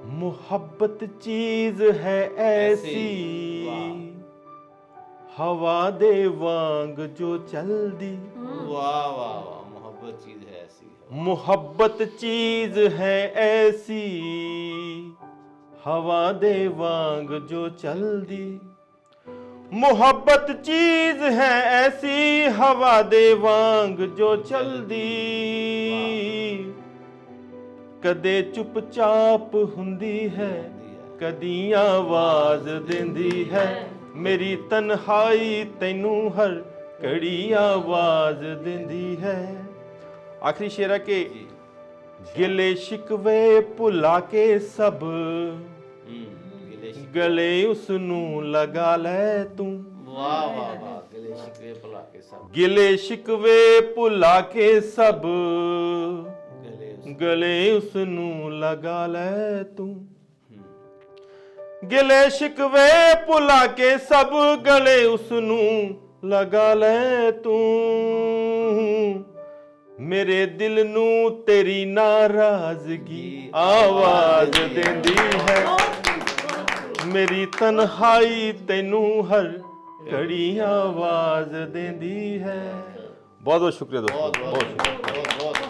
ਮੁਹੱਬਤ ਚੀਜ਼ ਹੈ ਐਸੀ ਹਵਾ ਦੇ ਵਾਂਗ ਜੋ ਚਲਦੀ। वाह वाह वाह। मोहब्बत चीज है ऐसी। ਮੁਹੱਬਤ ਚੀਜ਼ ਹੈ ਐਸੀ ਹਵਾ ਦੇ ਵਾਂਗ ਜੋ ਚਲਦੀ। ਮੁਹੱਬਤ ਚੀਜ਼ ਹੈ ਐਸੀ ਹਵਾ ਦੇ ਵਾਂਗ ਜੋ ਚਲਦੀ। ਕਦੇ ਚੁੱਪਚਾਪ ਹੁੰਦੀ ਹੈ ਕਦੀ ਆਵਾਜ਼ ਦਿੰਦੀ ਹੈ। ਮੇਰੀ ਤਨਹਾਈ ਤੈਨੂੰ ਹਰ ਘੜੀ ਆਵਾਜ਼ ਦਿੰਦੀ ਹੈ। ਆਖਰੀ ਸ਼ੇਰ ਹੈ ਕਿ ਗਿਲੇ ਸ਼ਿਕਵੇ ਭੁਲਾ ਕੇ ਸਭ गिले शिकवे। ਗਲੇ ਉਸ ਨੂੰ ਲਗਾ ਲੈ ਤੂੰ। वाह वाह वाह। गिले शिकवे भुला के सब। ਗਿਲੇ ਸ਼ਿਕਵੇ ਭੁਲਾ ਕੇ ਸਭ गले ਗਲੇ ਉਸ ਨੂੰ ਲਗਾ ਲੈ ਤੂੰ। ਗਿਲੇ ਸ਼ਿਕਵੇ ਭੁਲਾ ਕੇ ਸਭ ਗਲੇ ਉਸ ਨੂੰ ਲਗਾ ਲੈ ਤੂੰ। ਮੇਰੇ ਦਿਲ ਨੂੰ ਤੇਰੀ ਨਾਰਾਜ਼ਗੀ ਆਵਾਜ਼ ਦਿੰਦੀ ਹੈ। ਮੇਰੀ ਤਨਹਾਈ ਤੈਨੂੰ ਹਰ ਘੜੀ ਆਵਾਜ਼ ਦਿੰਦੀ ਹੈ। ਬਹੁਤ ਬਹੁਤ ਸ਼ੁਕਰੀਆ ਦੋਸਤੋ। ਬਹੁਤ ਸ਼ੁਕਰੀਆ। बहुत बहुत